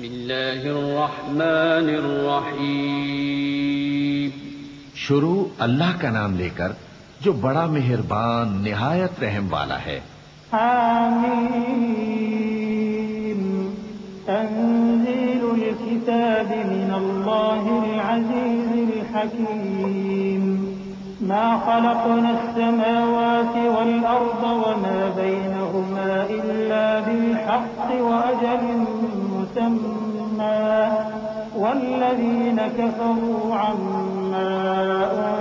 بسم اللہ الرحمن الرحیم. شروع اللہ کا نام لے کر جو بڑا مہربان نہایت رحم والا ہے. حامیم تنزیل الكتاب من اللہ العزیز الحکیم. ما خلقنا السماوات والأرض وما بينهما إلا بالحق وأجل مسمى والذين كفروا عما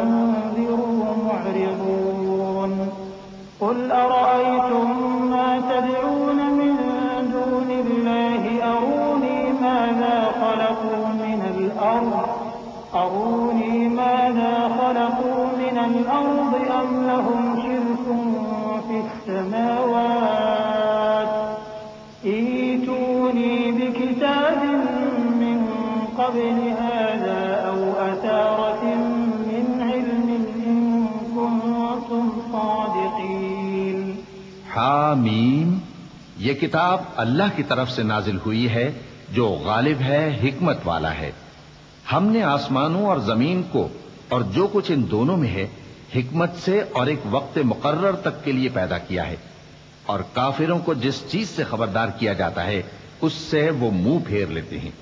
أنذروا معرضون. قل أرأيتم ما تدعون من دون الله أروني ماذا خلقوا من الأرض أم لهم شرك في السماوات ائتوني بكتاب من قبل هذا أو أثارة من علم إن كنتم صادقين. حامیم یہ کتاب اللہ کی طرف سے نازل ہوئی ہے جو غالب ہے، حکمت والا ہے. ہم نے آسمانوں اور زمین کو اور جو کچھ ان دونوں میں ہے حکمت سے اور ایک وقت مقرر تک کے لیے پیدا کیا ہے، اور کافروں کو جس چیز سے خبردار کیا جاتا ہے اس سے وہ منہ پھیر لیتے ہیں.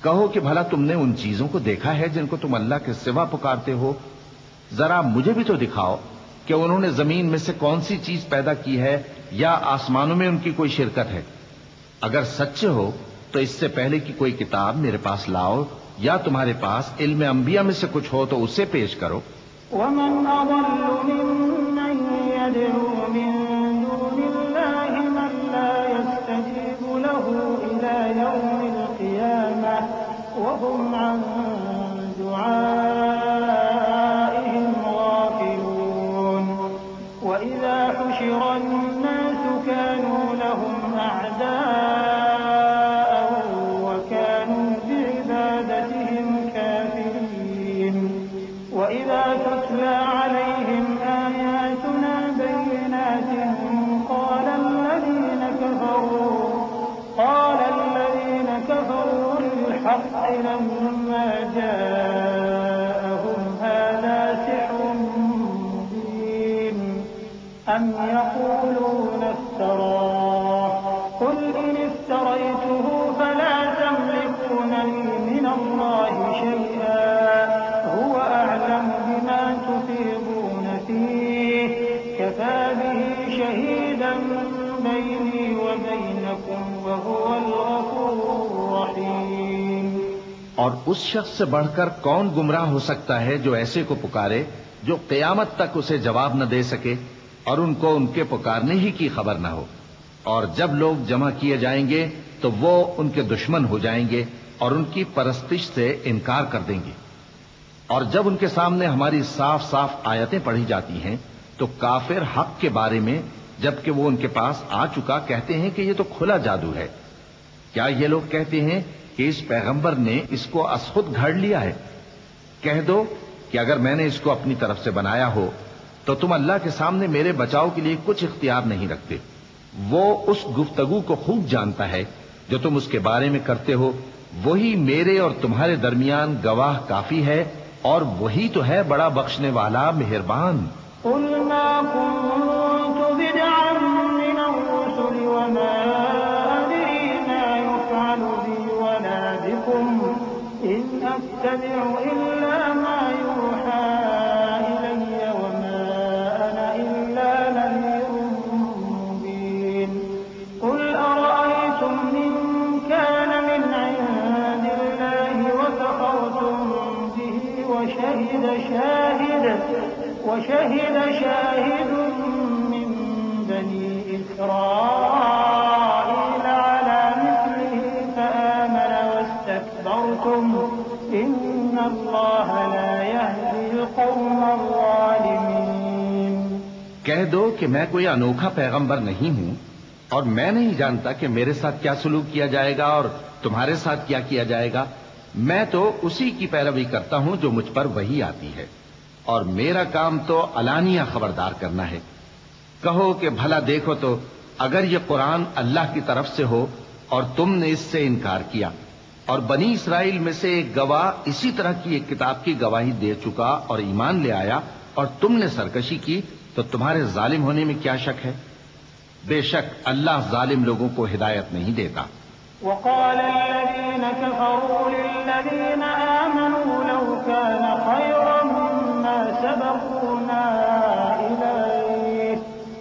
کہو کہ بھلا تم نے ان چیزوں کو دیکھا ہے جن کو تم اللہ کے سوا پکارتے ہو؟ ذرا مجھے بھی تو دکھاؤ کہ انہوں نے زمین میں سے کون سی چیز پیدا کی ہے یا آسمانوں میں ان کی کوئی شرکت ہے. اگر سچے ہو تو اس سے پہلے کی کوئی کتاب میرے پاس لاؤ، یا تمہارے پاس علم انبیاء میں سے کچھ ہو تو اسے پیش کرو. ومن أضل ممن يدعو من دون الله من لا يستجيب له إلى يوم القيامة وهم عن دعائهم غافلون. وإذا حشر الناس كانوا لهم أعداء وكانوا بعبادتهم كافرين. وإذا تتلى عليهم آياتنا بينات قال الذين كفروا للحق لما جاءهم هذا سحر مبين أم يقولون افتراه قل إن افتريته فلا تملكون لي من الله شيئا هو أعلم بما تفيضون فيه كفى به شهيدا بيني وبينكم وهو الغفور الرحيم. اور اس شخص سے بڑھ کر کون گمراہ ہو سکتا ہے جو ایسے کو پکارے جو قیامت تک اسے جواب نہ دے سکے اور ان کو ان کے پکارنے ہی کی خبر نہ ہو. اور جب لوگ جمع کیے جائیں گے تو وہ ان کے دشمن ہو جائیں گے اور ان کی پرستش سے انکار کر دیں گے. اور جب ان کے سامنے ہماری صاف صاف آیتیں پڑھی جاتی ہیں تو کافر حق کے بارے میں جبکہ وہ ان کے پاس آ چکا کہتے ہیں کہ یہ تو کھلا جادو ہے. کیا یہ لوگ کہتے ہیں کہ اس پیغمبر نے اس کو از خود گھڑ لیا ہے؟ کہہ دو کہ اگر میں نے اس کو اپنی طرف سے بنایا ہو تو تم اللہ کے سامنے میرے بچاؤ کے لیے کچھ اختیار نہیں رکھتے. وہ اس گفتگو کو خوب جانتا ہے جو تم اس کے بارے میں کرتے ہو، وہی میرے اور تمہارے درمیان گواہ کافی ہے، اور وہی تو ہے بڑا بخشنے والا مہربان. قل ما كنت بدعا من الرسل وما أدري ما يفعل بي ولا بكم إن أتبع إلا ما يوحى إلي وما أنا إلا نذير مبين. قل أرأيتم إن كان من عند الله وكفرتم به وشهد شاهد من بني إسرائيل على مثله فآمن واستكبرتم إن الله لا يهدي القوم الظالمين. کہہ دو کہ میں کوئی انوکھا پیغمبر نہیں ہوں اور میں نہیں جانتا کہ میرے ساتھ کیا سلوک کیا جائے گا اور تمہارے ساتھ کیا کیا جائے گا. میں تو اسی کی پیروی کرتا ہوں جو مجھ پر وحی آتی ہے، اور میرا کام تو علانیہ خبردار کرنا ہے. کہو کہ بھلا دیکھو تو اگر یہ قرآن اللہ کی طرف سے ہو اور تم نے اس سے انکار کیا اور بنی اسرائیل میں سے ایک گواہ اسی طرح کی ایک کتاب کی گواہی دے چکا اور ایمان لے آیا اور تم نے سرکشی کی تو تمہارے ظالم ہونے میں کیا شک ہے؟ بے شک اللہ ظالم لوگوں کو ہدایت نہیں دیتا۔ وقال الذين كفروا للذين آمنوا لو كان خيرا ما سبقونا إليه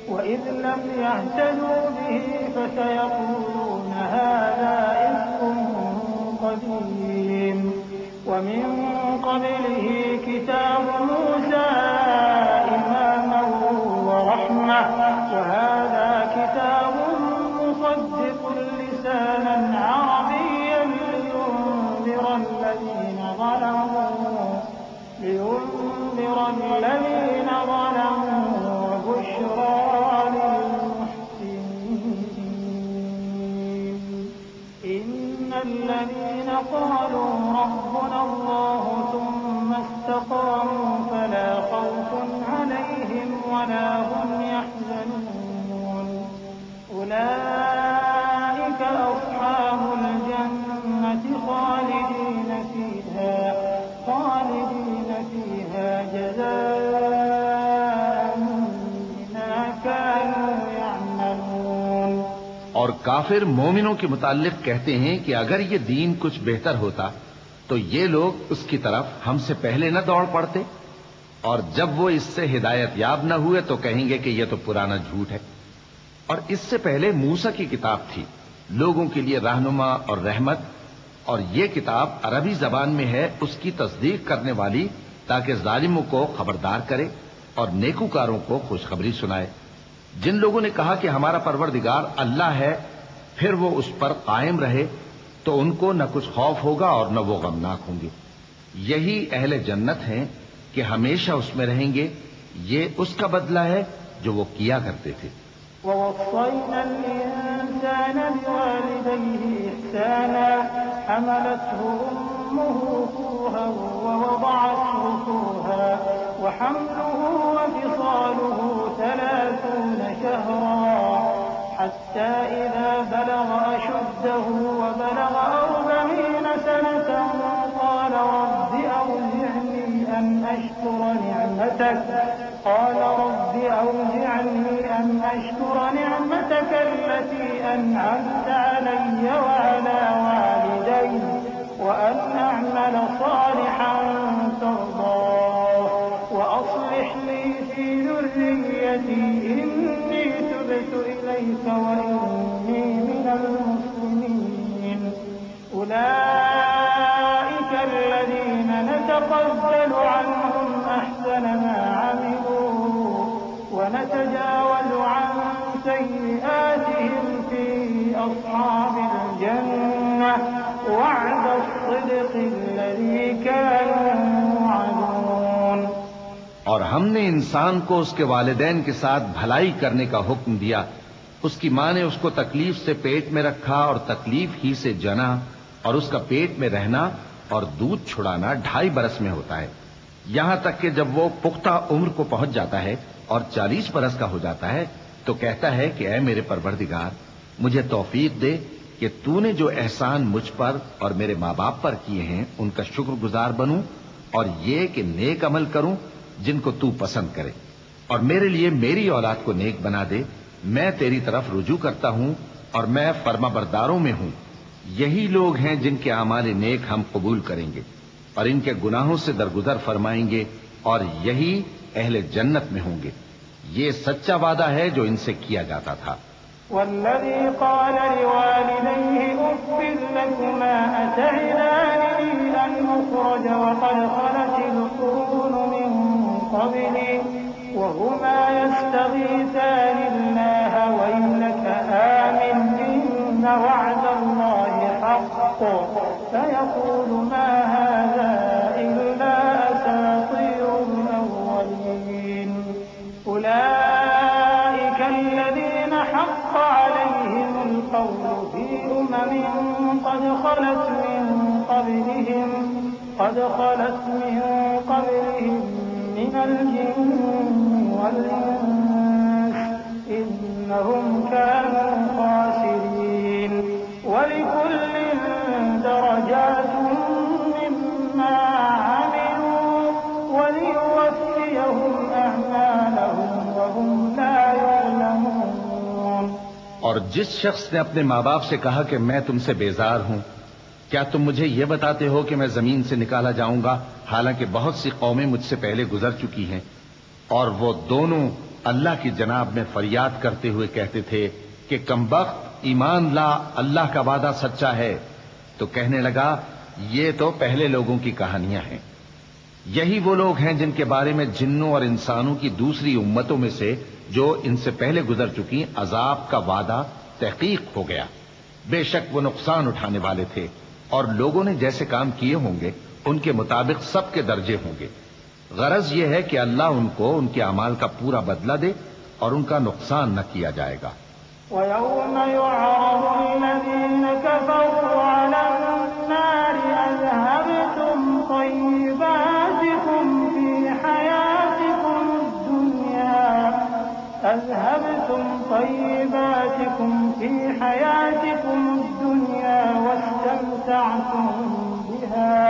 وإذ لم يهتدوا به فسيقولون هذا إفك قديم ومن قبله كتاب موسى إماما ورحمة وهذا كتاب مصدق لسانا عربيا لينذر الذين ظلموا وبشرى للمحسنين إن الذين قالوا ربنا الله ثم استقاموا فلا خوف عليهم ولا هم يحزنون أولئك أصحاب الجنة خالدين فيها جزاء بما كانوا يعملون۔ اور کافر مومنوں کے متعلق کہتے ہیں کہ اگر یہ دین کچھ بہتر ہوتا تو یہ لوگ اس کی طرف ہم سے پہلے نہ دوڑ پڑتے، اور جب وہ اس سے ہدایت یاب نہ ہوئے تو کہیں گے کہ یہ تو پرانا جھوٹ ہے۔ اور اس سے پہلے موسیٰ کی کتاب تھی لوگوں کے لیے رہنما اور رحمت، اور یہ کتاب عربی زبان میں ہے اس کی تصدیق کرنے والی تاکہ ظالموں کو خبردار کرے اور نیکوکاروں کو خوشخبری سنائے۔ جن لوگوں نے کہا کہ ہمارا پروردگار اللہ ہے پھر وہ اس پر قائم رہے تو ان کو نہ کچھ خوف ہوگا اور نہ وہ غمناک ہوں گے۔ یہی اہل جنت ہیں کہ ہمیشہ اس میں رہیں گے، یہ اس کا بدلہ ہے جو وہ کیا کرتے تھے۔ ووصينا الإنسان بوالديه إحسانا حملته أمه كرها ووضعته كرها وحمله وفصاله 30 شهرا حتى إذا بلغ أشده وبلغ 40 سنة قال رب أوزعني أن أشكر نعمتك التي أنعمت علي وعلى والدي وأن أعمل صالحا ترضاه وأصلح لي في ذريتي إني تبت إليك وإني من المسلمين أولئك الذين نتقبل عنهم أحسن ما عملوا ونتجاوز عن سيئاتهم في أصحاب الجنة وعد الصدق الذي كانوا يوعدون۔ اور ہم نے انسان کو اس کے والدین کے ساتھ بھلائی کرنے کا حکم دیا۔ اس کی ماں نے اس کو تکلیف سے پیٹ میں رکھا اور تکلیف ہی سے جنا، اور اس کا پیٹ میں رہنا اور دودھ چھڑانا 2.5 برس میں ہوتا ہے، یہاں تک کہ جب وہ پختہ عمر کو پہنچ جاتا ہے اور 40 برس کا ہو جاتا ہے تو کہتا ہے کہ اے میرے پروردگار مجھے توفیق دے کہ تو نے جو احسان مجھ پر اور میرے ماں باپ پر کیے ہیں ان کا شکر گزار بنوں، اور یہ کہ نیک عمل کروں جن کو تو پسند کرے، اور میرے لیے میری اولاد کو نیک بنا دے۔ میں تیری طرف رجوع کرتا ہوں اور میں فرما برداروں میں ہوں۔ یہی لوگ ہیں جن کے اعمال نیک ہم قبول کریں گے اور ان کے گناہوں سے درگزر فرمائیں گے، اور یہی اہل جنت میں ہوں گے۔ یہ سچا وعدہ ہے جو ان سے کیا جاتا تھا۔ والذي قال لوالديه أف لكما أتعدانني أن أخرج وقد خلت القرون من قبلي وهما يستغيثان الله ويلك آمن إن وعد الله حق فيقول ما هذا إلا أساطير الأولين أولئك الذين حق عليهم القول في قد خلت من قبلهم من الجن والإنس إنهم كانوا خاسرين ولكل درجات اور جس شخص نے اپنے ماں باپ سے کہا کہ میں تم سے بیزار ہوں، کیا تم مجھے یہ بتاتے ہو کہ میں زمین سے نکالا جاؤں گا، حالانکہ بہت سی قومیں مجھ سے پہلے گزر چکی ہیں؟ اور وہ دونوں اللہ کی جناب میں فریاد کرتے ہوئے کہتے تھے کہ کمبخت، ایمان لا، اللہ کا وعدہ سچا ہے۔ تو کہنے لگا یہ تو پہلے لوگوں کی کہانیاں ہیں، یہی وہ لوگ ہیں جن کے بارے میں جنوں اور انسانوں کی دوسری امتوں میں سے جو ان سے پہلے گزر چکی عذاب کا وعدہ تحقیق ہو گیا۔ بے شک وہ نقصان اٹھانے والے تھے، اور لوگوں نے جیسے کام کیے ہوں گے ان کے مطابق سب کے درجے ہوں گے۔ غرض یہ ہے کہ اللہ ان کو ان کے اعمال کا پورا بدلہ دے اور ان کا نقصان نہ کیا جائے گا۔ وَيَوْمَ يُعْرَضُ الَّذِينَ كَفَرُوا عَلَى النَّارِ أَذْهَبْتُمْ طَيِّبَاتِكُمْ فِي حَيَاتِكُمُ الدُّنْيَا وَاسْتَمْتَعْتُمْ بِهَا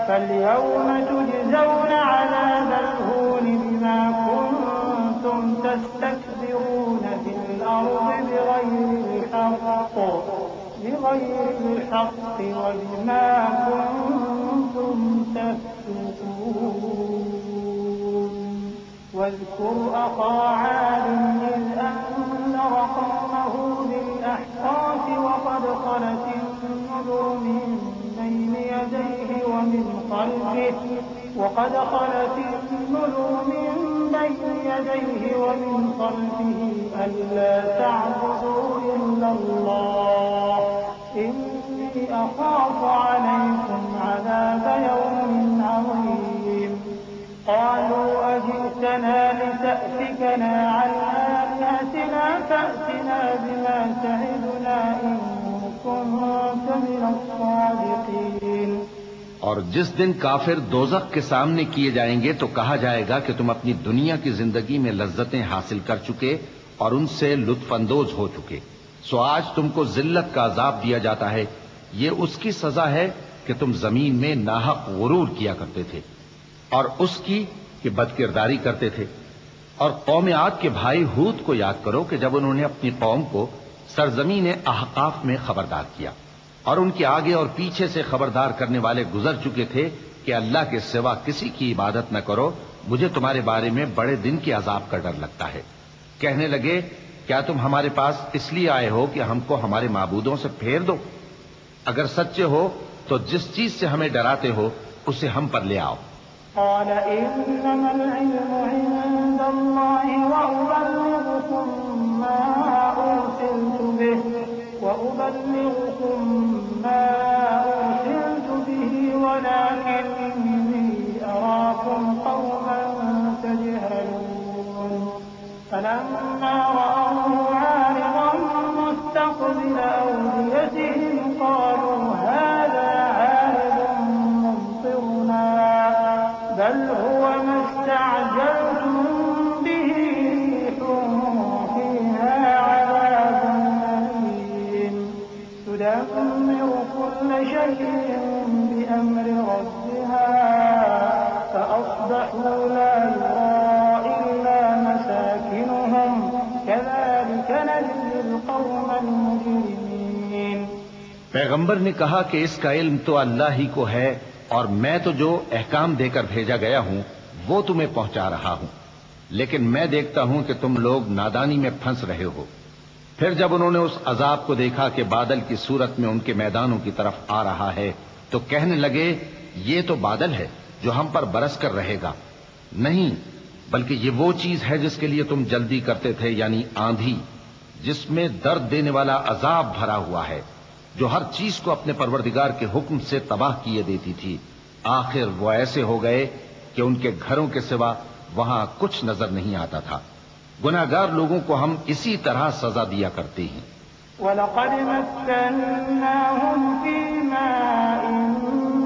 فَالْيَوْمَ تُجْزَوْنَ عَذَابَ الْهُونِ بِمَا كُنتُمْ تَسْتَكْبِرُونَ فِي الْأَرْضِ بِغَيْرِ الْحَقِّ وَبِمَا كُنتُمْ تَفْسُقُونَ واذكر أخا عاد إذ أنذر قومه بالأحقاف وقد خلت النذر من بين يديه ومن خلفه ألا تعبدوا إلا الله إني أخاف عليكم عذاب يوم عظيم قالوا أجئتنا لتأفكنا عن آلهتنا فأتنا بما تعدنا إن كنت من الصادقين۔ اور جس دن کافر دوزخ کے سامنے کیے جائیں گے تو کہا جائے گا کہ تم اپنی دنیا کی زندگی میں لذتیں حاصل کر چکے اور ان سے لطف اندوز ہو چکے، سو آج تم کو ذلت کا عذاب دیا جاتا ہے، یہ اس کی سزا ہے کہ تم زمین میں ناحق غرور کیا کرتے تھے اور اس کی کہ بدکرداری کرتے تھے۔ اور قوم عاد کے بھائی ہود کو یاد کرو کہ جب انہوں نے اپنی قوم کو سرزمین احقاف میں خبردار کیا اور ان کے آگے اور پیچھے سے خبردار کرنے والے گزر چکے تھے کہ اللہ کے سوا کسی کی عبادت نہ کرو، مجھے تمہارے بارے میں بڑے دن کے عذاب کا ڈر لگتا ہے۔ کہنے لگے کیا تم ہمارے پاس اس لیے آئے ہو کہ ہم کو ہمارے معبودوں سے پھیر دو؟ اگر سچے ہو تو جس چیز سے ہمیں ڈراتے ہو اسے ہم پر لے آؤ۔ قال إنما العلم عند الله وأبلغكم ما أرسلت به ولكني أراكم قوما تجهلون فلما رأوه عارضا مستقبل أوديتهم قالوا هذا عارض ممطرنا بل هو ما استعجلتم به ريح فيها عذاب أليم تدمر كل شيء بأمر ربها فأصبحوا لا يرى إلا مساكنهم كذلك نجزي القوم المجرمين۔ پیغمبر نے کہا کہ اس کا علم تو اللہ ہی کو ہے اور میں تو جو احکام دے کر بھیجا گیا ہوں وہ تمہیں پہنچا رہا ہوں، لیکن میں دیکھتا ہوں کہ تم لوگ نادانی میں پھنس رہے ہو۔ پھر جب انہوں نے اس عذاب کو دیکھا کہ بادل کی صورت میں ان کے میدانوں کی طرف آ رہا ہے تو کہنے لگے یہ تو بادل ہے جو ہم پر برس کر رہے گا، نہیں بلکہ یہ وہ چیز ہے جس کے لیے تم جلدی کرتے تھے، یعنی آندھی جس میں درد دینے والا عذاب بھرا ہوا ہے، جو ہر چیز کو اپنے پروردگار کے حکم سے تباہ کیے دیتی تھی۔ آخر وہ ایسے ہو گئے کہ ان کے گھروں کے سوا وہاں کچھ نظر نہیں آتا تھا۔ گناہگار لوگوں کو ہم اسی طرح سزا دیا کرتے ہیں۔ وَلَقَدْ مَكَّنَّاهُمْ فِي مَاءٍ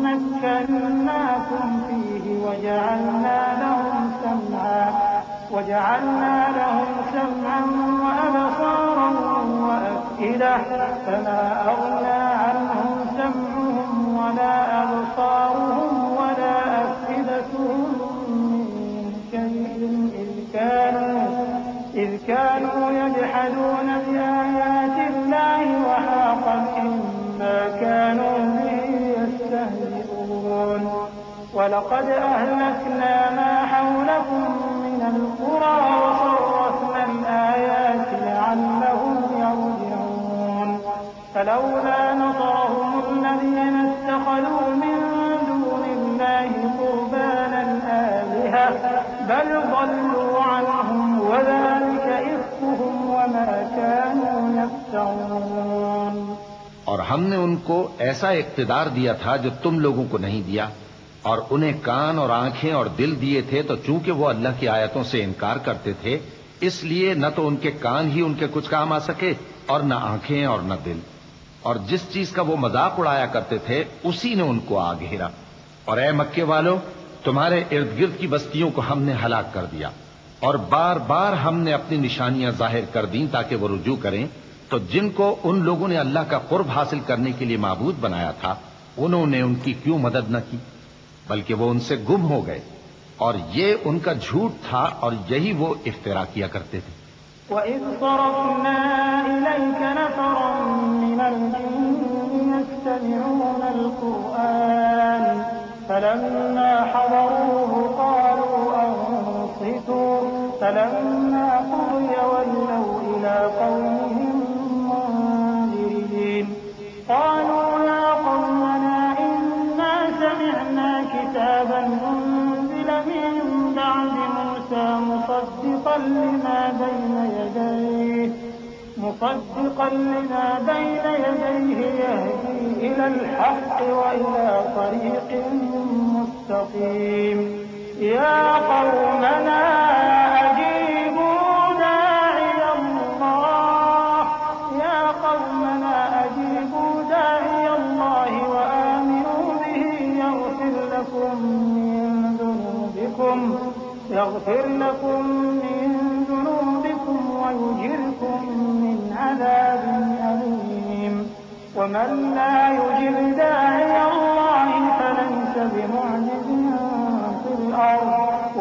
مَكَّنَّاكُمْ فِيهِ وَجَعَلْنَا لَهُمْ سَمْعًا وَأَبْصَارًا وَأَفْئِدَةً فَمَا أَغْنَى عَنْهُمْ سَمْعُهُمْ وَلَا أَبْصَارُهُمْ وَلَا أَفْئِدَتُهُم مِّن شَيْءٍ إِذْ كَانُوا يَجْحَدُونَ بِآيَاتِ وَلَقَدْ أَهْلَكْنَا مَا حَوْلَكُم مِّنَ الْقُرَىٰ وَصَرَّفْنَا الْآيَاتِ لَعَلَّهُمْ يَرْجِعُونَ فَلَوْلَا نَصَرَهُمُ الَّذِينَ اتَّخَذُوا مِن دُونِ اللَّهِ قُرْبَانًا آلِهَةً بَلْ ضَلُّوا عَنْهُمْ وَذَٰلِكَ إِفْكُهُمْ وَمَا كَانُوا يَفْتَرُونَ۔ اور ہم نے ان کو ایسا اقتدار دیا تھا جو تم لوگوں کو نہیں دیا، اور انہیں کان اور آنکھیں اور دل دیے تھے، تو چونکہ وہ اللہ کی آیتوں سے انکار کرتے تھے، اس لیے نہ تو ان کے کان ہی ان کے کچھ کام آ سکے اور نہ آنکھیں اور نہ دل، اور جس چیز کا وہ مذاق اڑایا کرتے تھے اسی نے ان کو آ گھیرا۔ اور اے مکے والو، تمہارے ارد گرد کی بستیوں کو ہم نے ہلاک کر دیا، اور بار بار ہم نے اپنی نشانیاں ظاہر کر دیں تاکہ وہ رجوع کریں، تو جن کو ان لوگوں نے اللہ کا قرب حاصل کرنے کے لیے معبود بنایا تھا انہوں نے ان کی کیوں مدد نہ کی، بلکہ وہ ان سے گم ہو گئے، اور یہ ان کا جھوٹ تھا اور یہی وہ افترا کیا کرتے تھے۔ وَإِذْ صَرَفْنَا إِلَيْكَ نَفَرًا مِّنَ الْجِنِّ يَسْتَمِعُونَ الْقُرْآنَ فَلَمَّا حَضَرُوهُ قَالُوا أَنصِتُوا فَلَمَّا قُضِيَ وَلَّوْا إِلَىٰ قَوْمِهِم مُّنذِرِينَ قَالُوا يَا قَوْمَنَا إِنَّا سَمِعْنَا كِتَابًا أُنزِلَ مِن بَعْدِ مُوسَىٰ مُصَدِّقًا لِّمَا بَيْنَ يَدَيْهِ يَهْدِي إِلَى الْحَقِّ وَإِلَىٰ طَرِيقٍ مُّسْتَقِيمٍ يَا قَوْمَنَا أَجِيبُوا دَاعِيَ اللَّهِ وَآمِنُوا بِهِ يَغْفِرْ لَكُم مِّن ذُنُوبِكُمْ وَيُجِرْكُم مِّنْ عَذَابٍ أَلِيمٍ وَمَن لَّا يُجِبْ دَاعِيَ اللَّهِ فَلَيْسَ بِمُعْجِزٍ فِي الْأَرْضِ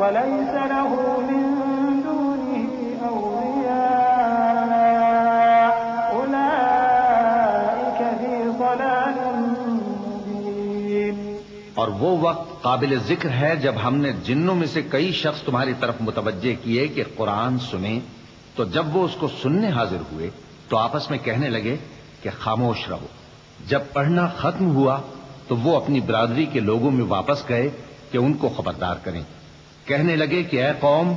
وَلَيْسَ لَهُ مِن دُونِهِ أَوْلِيَاءُ أُولَٰئِكَ فِي ضَلَالٍ مُّبِينٍ۔ اور وہ وقت قابل ذکر ہے جب ہم نے جنوں میں سے کئی شخص تمہاری طرف متوجہ کیے کہ قرآن سنیں، تو جب وہ اس کو سننے حاضر ہوئے تو آپس میں کہنے لگے کہ خاموش رہو۔ جب پڑھنا ختم ہوا تو وہ اپنی برادری کے لوگوں میں واپس گئے کہ ان کو خبردار کریں۔ کہنے لگے کہ اے قوم،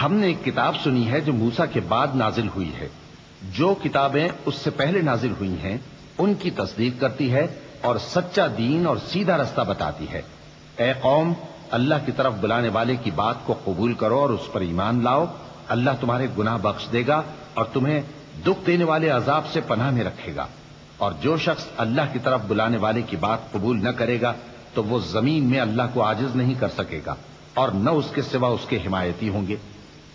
ہم نے ایک کتاب سنی ہے جو موسیٰ کے بعد نازل ہوئی ہے، جو کتابیں اس سے پہلے نازل ہوئی ہیں ان کی تصدیق کرتی ہے اور سچا دین اور سیدھا رستہ بتاتی ہے۔ اے قوم، اللہ کی طرف بلانے والے کی بات کو قبول کرو اور اس پر ایمان لاؤ، اللہ تمہارے گناہ بخش دے گا اور تمہیں دکھ دینے والے عذاب سے پناہ میں رکھے گا۔ اور جو شخص اللہ کی طرف بلانے والے کی بات قبول نہ کرے گا تو وہ زمین میں اللہ کو عاجز نہیں کر سکے گا اور نہ اس کے سوا اس کے حمایتی ہوں گے۔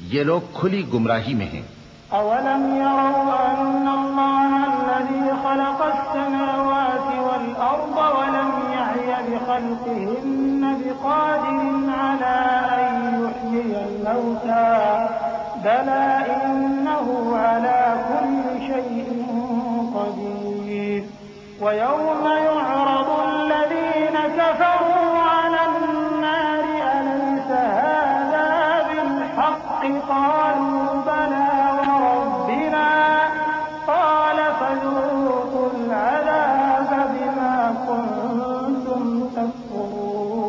یہ لوگ کھلی گمراہی میں ہیں۔ أَوَلَمْ يَرَوْا أَنَّ اللَّهَ الَّذِي خَلَقَ السَّمَاوَاتِ وَالْأَرْضَ وَلَمْ يَعْيَ بِخَلْقِهِنَّ بِقَادِرٍ عَلَىٰ أَن يُحْيِيَ الْمَوْتَىٰ بَلَىٰ إِنَّهُ عَلَىٰ كُلِّ شَيْءٍ قَدِيرٌ وَيَوْمَ يُعْرَضُ الَّذِينَ كَفَرُوا عَلَى النَّارِ أَلَيْسَ هَٰذَا بِالْحَقِّ قَالُوا بَلَىٰ وَرَبِّنَا قَالَ فَذُوقُوا الْعَذَابَ بِمَا كُنتُمْ تَكْفُرُونَ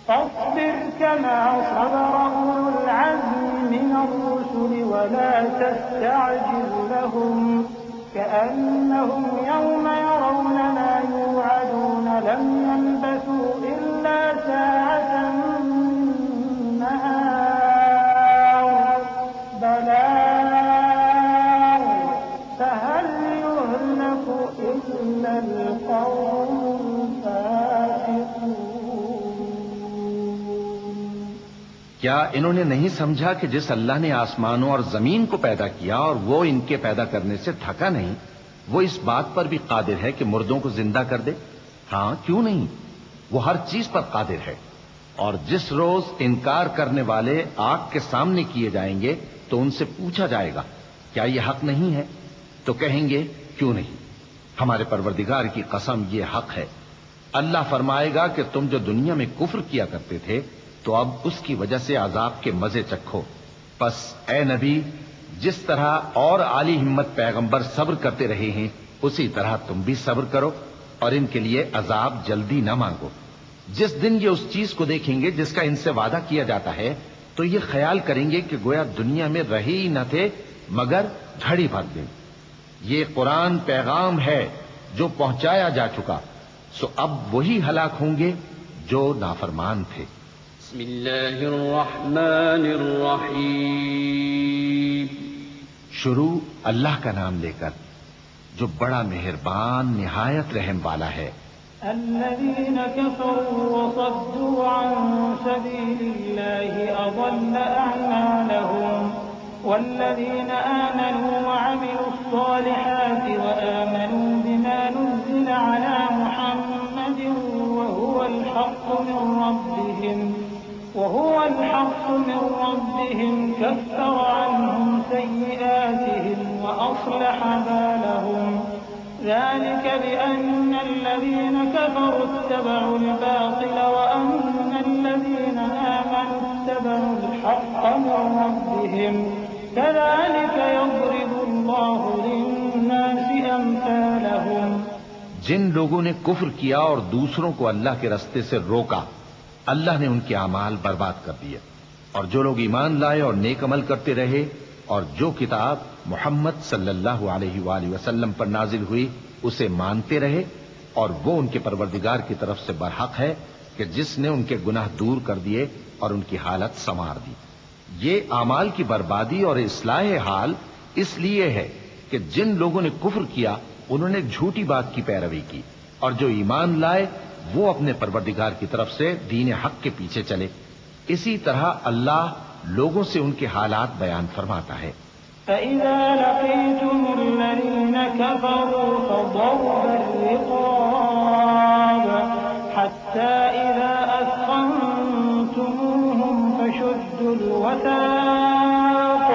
فَاصْبِرْ كَمَا صَبَرَ أُولُو الْعَزْمِ مِنَ الرُّسُلِ وَلَا تَسْتَعْجِل لَّهُمْ كَأَنَّهُمْ يَوْمَ يَرَوْنَ مَا يُوعَدُونَ لَمْ يَلْبَثُوا إِلَّا سَاعَةً مِّن نَّهَارٍ بَلَاغٌ فَهَلْ يُهْلَكُ إِلَّا الْقَوْمُ الْفَاسِقُونَ۔ کیا انہوں نے نہیں سمجھا کہ جس اللہ نے آسمانوں اور زمین کو پیدا کیا اور وہ ان کے پیدا کرنے سے تھکا نہیں، وہ اس بات پر بھی قادر ہے کہ مردوں کو زندہ کر دے؟ ہاں، کیوں نہیں، وہ ہر چیز پر قادر ہے۔ اور جس روز انکار کرنے والے آگ کے سامنے کیے جائیں گے تو ان سے پوچھا جائے گا کیا یہ حق نہیں ہے؟ تو کہیں گے کیوں نہیں، ہمارے پروردگار کی قسم یہ حق ہے۔ اللہ فرمائے گا کہ تم جو دنیا میں کفر کیا کرتے تھے تو اب اس کی وجہ سے عذاب کے مزے چکھو. پس اے نبی، جس طرح اور عالی ہمت پیغمبر صبر کرتے رہے ہیں اسی طرح تم بھی صبر کرو اور ان کے لیے عذاب جلدی نہ مانگو. جس دن یہ اس چیز کو دیکھیں گے جس کا ان سے وعدہ کیا جاتا ہے تو یہ خیال کریں گے کہ گویا دنیا میں رہے ہی نہ تھے مگر گھڑی بھر دن. یہ قرآن پیغام ہے جو پہنچایا جا چکا، سو اب وہی ہلاک ہوں گے جو نافرمان تھے. بسم اللہ الرحمن الرحیم. شروع اللہ کا نام لے کر جو بڑا مہربان نہایت رحم والا ہے. الذين كفروا وصدوا عن سبيل الله أضل أعمالهم والذين آمنوا وعملوا الصالحات وآمنوا بما نزل على محمد وهو الحق من ربهم كفر عنهم سيئاتهم وأصلح بالهم ذلك بأن الذين كفروا اتبعوا الباطل وأن الذين آمنوا اتبعوا الحق من ربهم كذلك يضرب الله للناس أمثالهم. جن لوگوں نے کفر کیا اور دوسروں کو اللہ کے رستے سے روکا اللہ نے ان کے اعمال برباد کر دیے، اور جو لوگ ایمان لائے اور نیک عمل کرتے رہے اور جو کتاب محمد صلی اللہ علیہ وآلہ وسلم پر نازل ہوئی اسے مانتے رہے، اور وہ ان کے پروردگار کی طرف سے برحق ہے کہ جس نے ان کے گناہ دور کر دیے اور ان کی حالت سنوار دی. یہ اعمال کی بربادی اور اصلاح حال اس لیے ہے کہ جن لوگوں نے کفر کیا انہوں نے جھوٹی بات کی پیروی کی، اور جو ایمان لائے وہ اپنے پروردگار کی طرف سے دین حق کے پیچھے چلے. اسی طرح اللہ لوگوں سے ان کے حالات بیان فرماتا ہے. فإذا لقيتم الذين كفروا فضرب الرقاب حتى إذا أثخنتموهم فشدوا الوثاق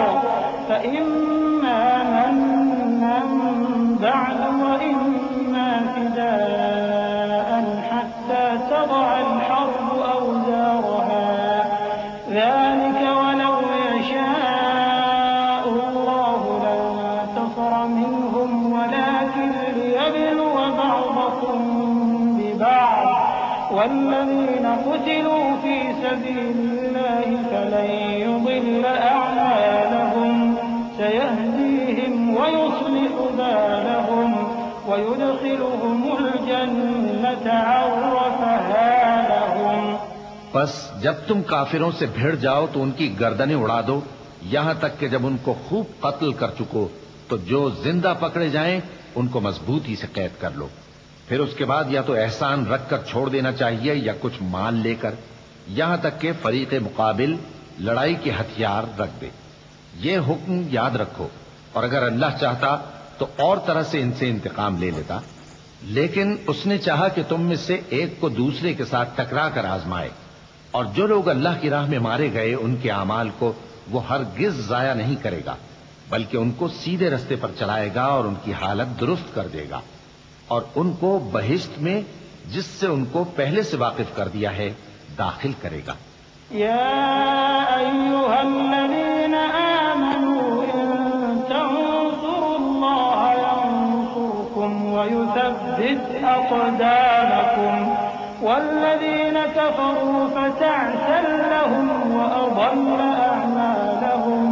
فإما منا بعد وإما فداء حتى تضع الحرب أوزارها ذلك ولو يشاء الله لانتصر منهم ولكن ليبلو بعضكم ببعض والذين قتلوا في سبيل الله فلن يضل أعمالهم سيهديهم ويصلح بالهم ويدخلهم الجنة عرفها لهم. پس جب تم کافروں سے بھیڑ جاؤ تو ان کی گردنیں اڑا دو یہاں تک کہ جب ان کو خوب قتل کر چکو تو جو زندہ پکڑے جائیں ان کو مضبوطی سے قید کر لو. پھر اس کے بعد یا تو احسان رکھ کر چھوڑ دینا چاہیے یا کچھ مال لے کر، یہاں تک کہ فریق مقابل لڑائی کے ہتھیار رکھ دے. یہ حکم یاد رکھو، اور اگر اللہ چاہتا تو اور طرح سے ان سے انتقام لے لیتا، لیکن اس نے چاہا کہ تم میں سے ایک کو دوسرے کے ساتھ ٹکرا کر آزمائے. اور جو لوگ اللہ کی راہ میں مارے گئے ان کے اعمال کو وہ ہرگز ضائع نہیں کرے گا، بلکہ ان کو سیدھے رستے پر چلائے گا اور ان کی حالت درست کر دے گا، اور ان کو بہشت میں جس سے ان کو پہلے سے واقف کر دیا ہے داخل کرے گا. يا أيها الذين آمنوا إن تنصروا الله ينصركم ويثبت أقدامكم والذين كفروا فتعسا لهم وأضل أعمالهم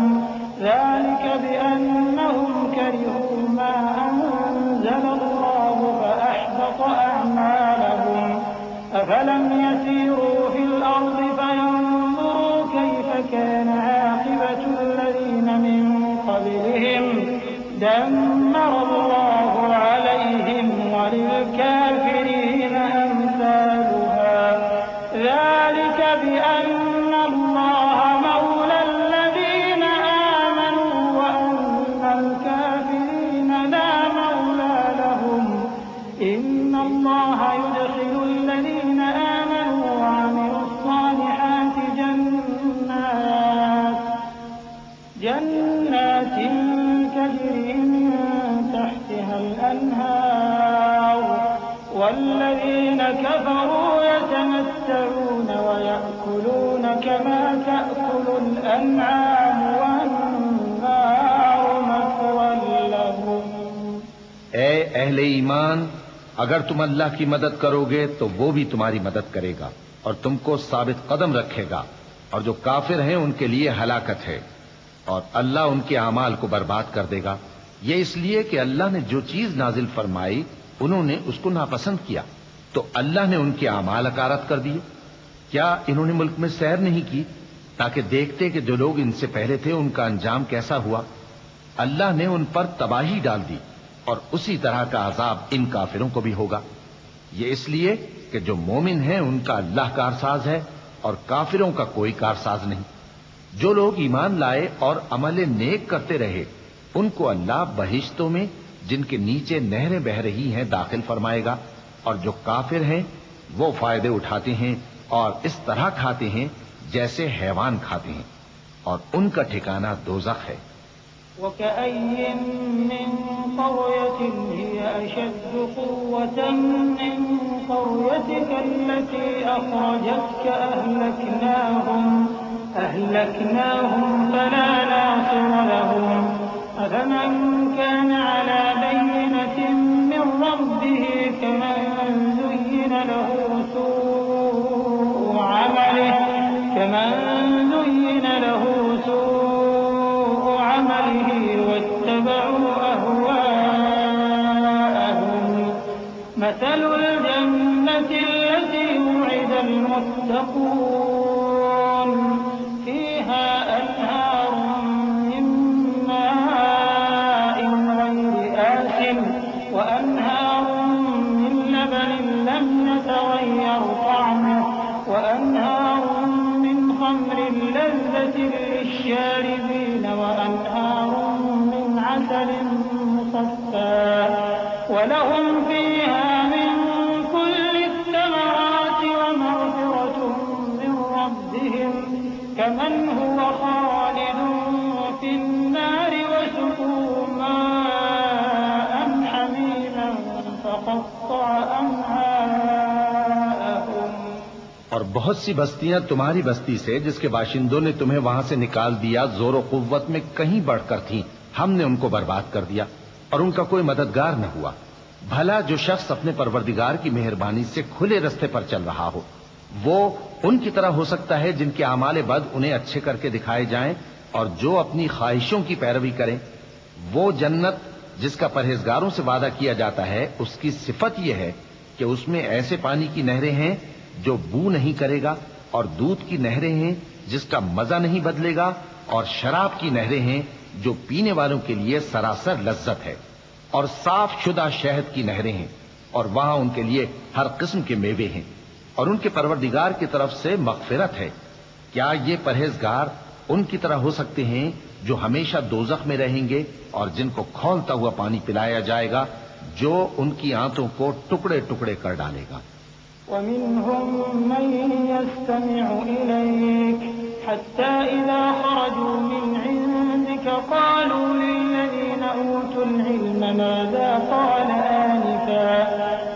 ذلك بأنهم كرهوا ما أنزل الله فأحبط أعمالهم أفلم يسيروا في الأرض فينظروا كيف كان عاقبة الذين من قبلهم دمر الله عليهم وللكافرين أمثالها ذلك بأن الله مولى الذين آمنوا وأن الكافرين لا مولى لهم إن الله يدخل الذين آمنوا وعملوا الصالحات جنات تجري من تحتها الأنهار والذين كفروا يتمتعون ويأكلون كما تأكل الأنعام والنار مثوى لهم. اے اہل ایمان، اگر تم اللہ کی مدد کرو گے تو وہ بھی تمہاری مدد کرے گا اور تم کو ثابت قدم رکھے گا، اور جو کافر ہیں ان کے لیے ہلاکت ہے، اور اللہ ان کے اعمال کو برباد کر دے گا. یہ اس لیے کہ اللہ نے جو چیز نازل فرمائی انہوں نے اس کو ناپسند کیا، تو اللہ نے ان کے اعمال اکارت کر دیے. کیا انہوں نے ملک میں سیر نہیں کی تاکہ دیکھتے کہ جو لوگ ان سے پہلے تھے ان کا انجام کیسا ہوا؟ اللہ نے ان پر تباہی ڈال دی، اور اسی طرح کا عذاب ان کافروں کو بھی ہوگا. یہ اس لیے کہ جو مومن ہیں ان کا اللہ کارساز ہے اور کافروں کا کوئی کارساز نہیں. جو لوگ ایمان لائے اور عمل نیک کرتے رہے ان کو اللہ بہشتوں میں جن کے نیچے نہریں بہ رہی ہیں داخل فرمائے گا، اور جو کافر ہیں وہ فائدے اٹھاتے ہیں اور اس طرح کھاتے ہیں جیسے حیوان کھاتے ہیں، اور ان کا ٹھکانہ دوزخ ہے. وكأين من قرية هي أشد قوة من قريتك التي أخرجتك أهلكناهم فلا ناصر لهم. أفمن كان على بينة من ربه كمن زين له سوء عمله واتبعوا أهواءهم. مثل الجنة التي وعد المتقون فيها أنهار من ماء غير آسن وأنهار من لبن لم يتغير طعمه وأنهار من خمر لذة للشاربين وأنهار من عسل مصفى ولهم فيها من كل الثمرات ومغفرة من ربهم كمن هو خالد في النار وسقوا ماء حميما فقطع أمعاءهم. اور بہت سی بستیاں تمہاری بستی سے جس کے باشندوں نے تمہیں وہاں سے نکال دیا زور و قوت میں کہیں بڑھ کر تھیں، ہم نے ان کو برباد کر دیا اور ان کا کوئی مددگار نہ ہوا. بھلا جو شخص اپنے پروردگار کی مہربانی سے کھلے رستے پر چل رہا ہو وہ ان کی طرح ہو سکتا ہے جن کے اعمال بد انہیں اچھے کر کے دکھائے جائیں، اور جو اپنی خواہشوں کی پیروی کریں. وہ جنت جس کا پرہیزگاروں سے وعدہ کیا جاتا ہے اس کی صفت یہ ہے کہ اس میں ایسے پانی کی نہریں ہیں جو بو نہیں کرے گا، اور دودھ کی نہریں ہیں جس کا مزہ نہیں بدلے گا، اور شراب کی نہریں ہیں جو پینے والوں کے لیے سراسر لذت ہے، اور صاف شدہ شہد کی نہریں ہیں، اور وہاں ان کے لیے ہر قسم کے میوے ہیں، اور ان کے پروردگار کی طرف سے مغفرت ہے. کیا یہ پرہیزگار ان کی طرح ہو سکتے ہیں جو ہمیشہ دوزخ میں رہیں گے اور جن کو کھولتا ہوا پانی پلایا جائے گا جو ان کی آنتوں کو ٹکڑے ٹکڑے کر ڈالے گا. ومنهم من يستمع إليك حتى إذا خرجوا من عندك قالوا للذين أوتوا العلم ماذا قال آنفا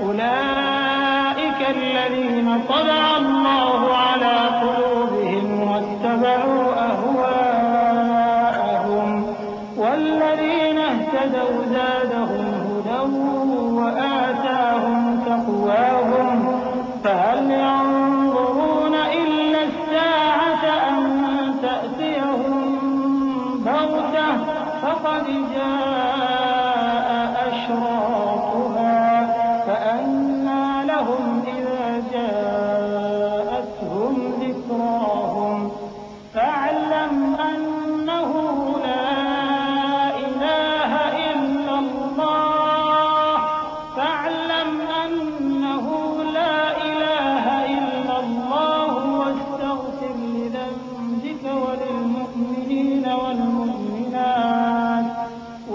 أولئك الذين طبع الله على قلوبهم واتبعوا أهواءهم والذين اهتدوا زادهم هدى وآتاهم تقواهم فهل ينظرون إلا الساعة أن تأتيهم بغتة فقد جاء أشراطها فأنى لهم إذا جاءتهم ذكراهم فاعلم أنه لا إله إلا الله فاعلم أنه لا إله إلا الله واستغفر لذنبك وللمؤمنين والمؤمنات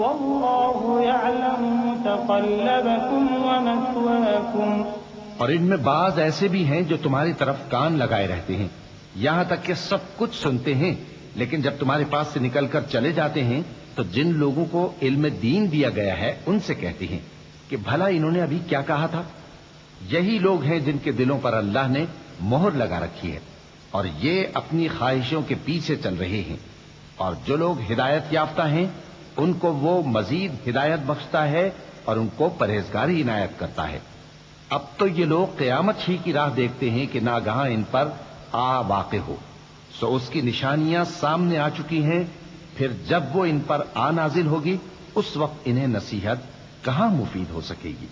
والله يعلم متقلبكم ومثواكم. اور ان میں بعض ایسے بھی ہیں جو تمہاری طرف کان لگائے رہتے ہیں یہاں تک کہ سب کچھ سنتے ہیں، لیکن جب تمہارے پاس سے نکل کر چلے جاتے ہیں تو جن لوگوں کو علم دین دیا گیا ہے ان سے کہتے ہیں کہ بھلا انہوں نے ابھی کیا کہا تھا. یہی لوگ ہیں جن کے دلوں پر اللہ نے مہر لگا رکھی ہے اور یہ اپنی خواہشوں کے پیچھے چل رہے ہیں، اور جو لوگ ہدایت یافتہ ہیں ان کو وہ مزید ہدایت بخشتا ہے اور ان کو پرہیزگاری عنایت کرتا ہے۔ اب تو یہ لوگ قیامت ہی کی راہ دیکھتے ہیں کہ ناگہاں ان پر آ واقع ہو، سو اس کی نشانیاں سامنے آ چکی ہیں، پھر جب وہ ان پر آ نازل ہوگی اس وقت انہیں نصیحت کہاں مفید ہو سکے گی۔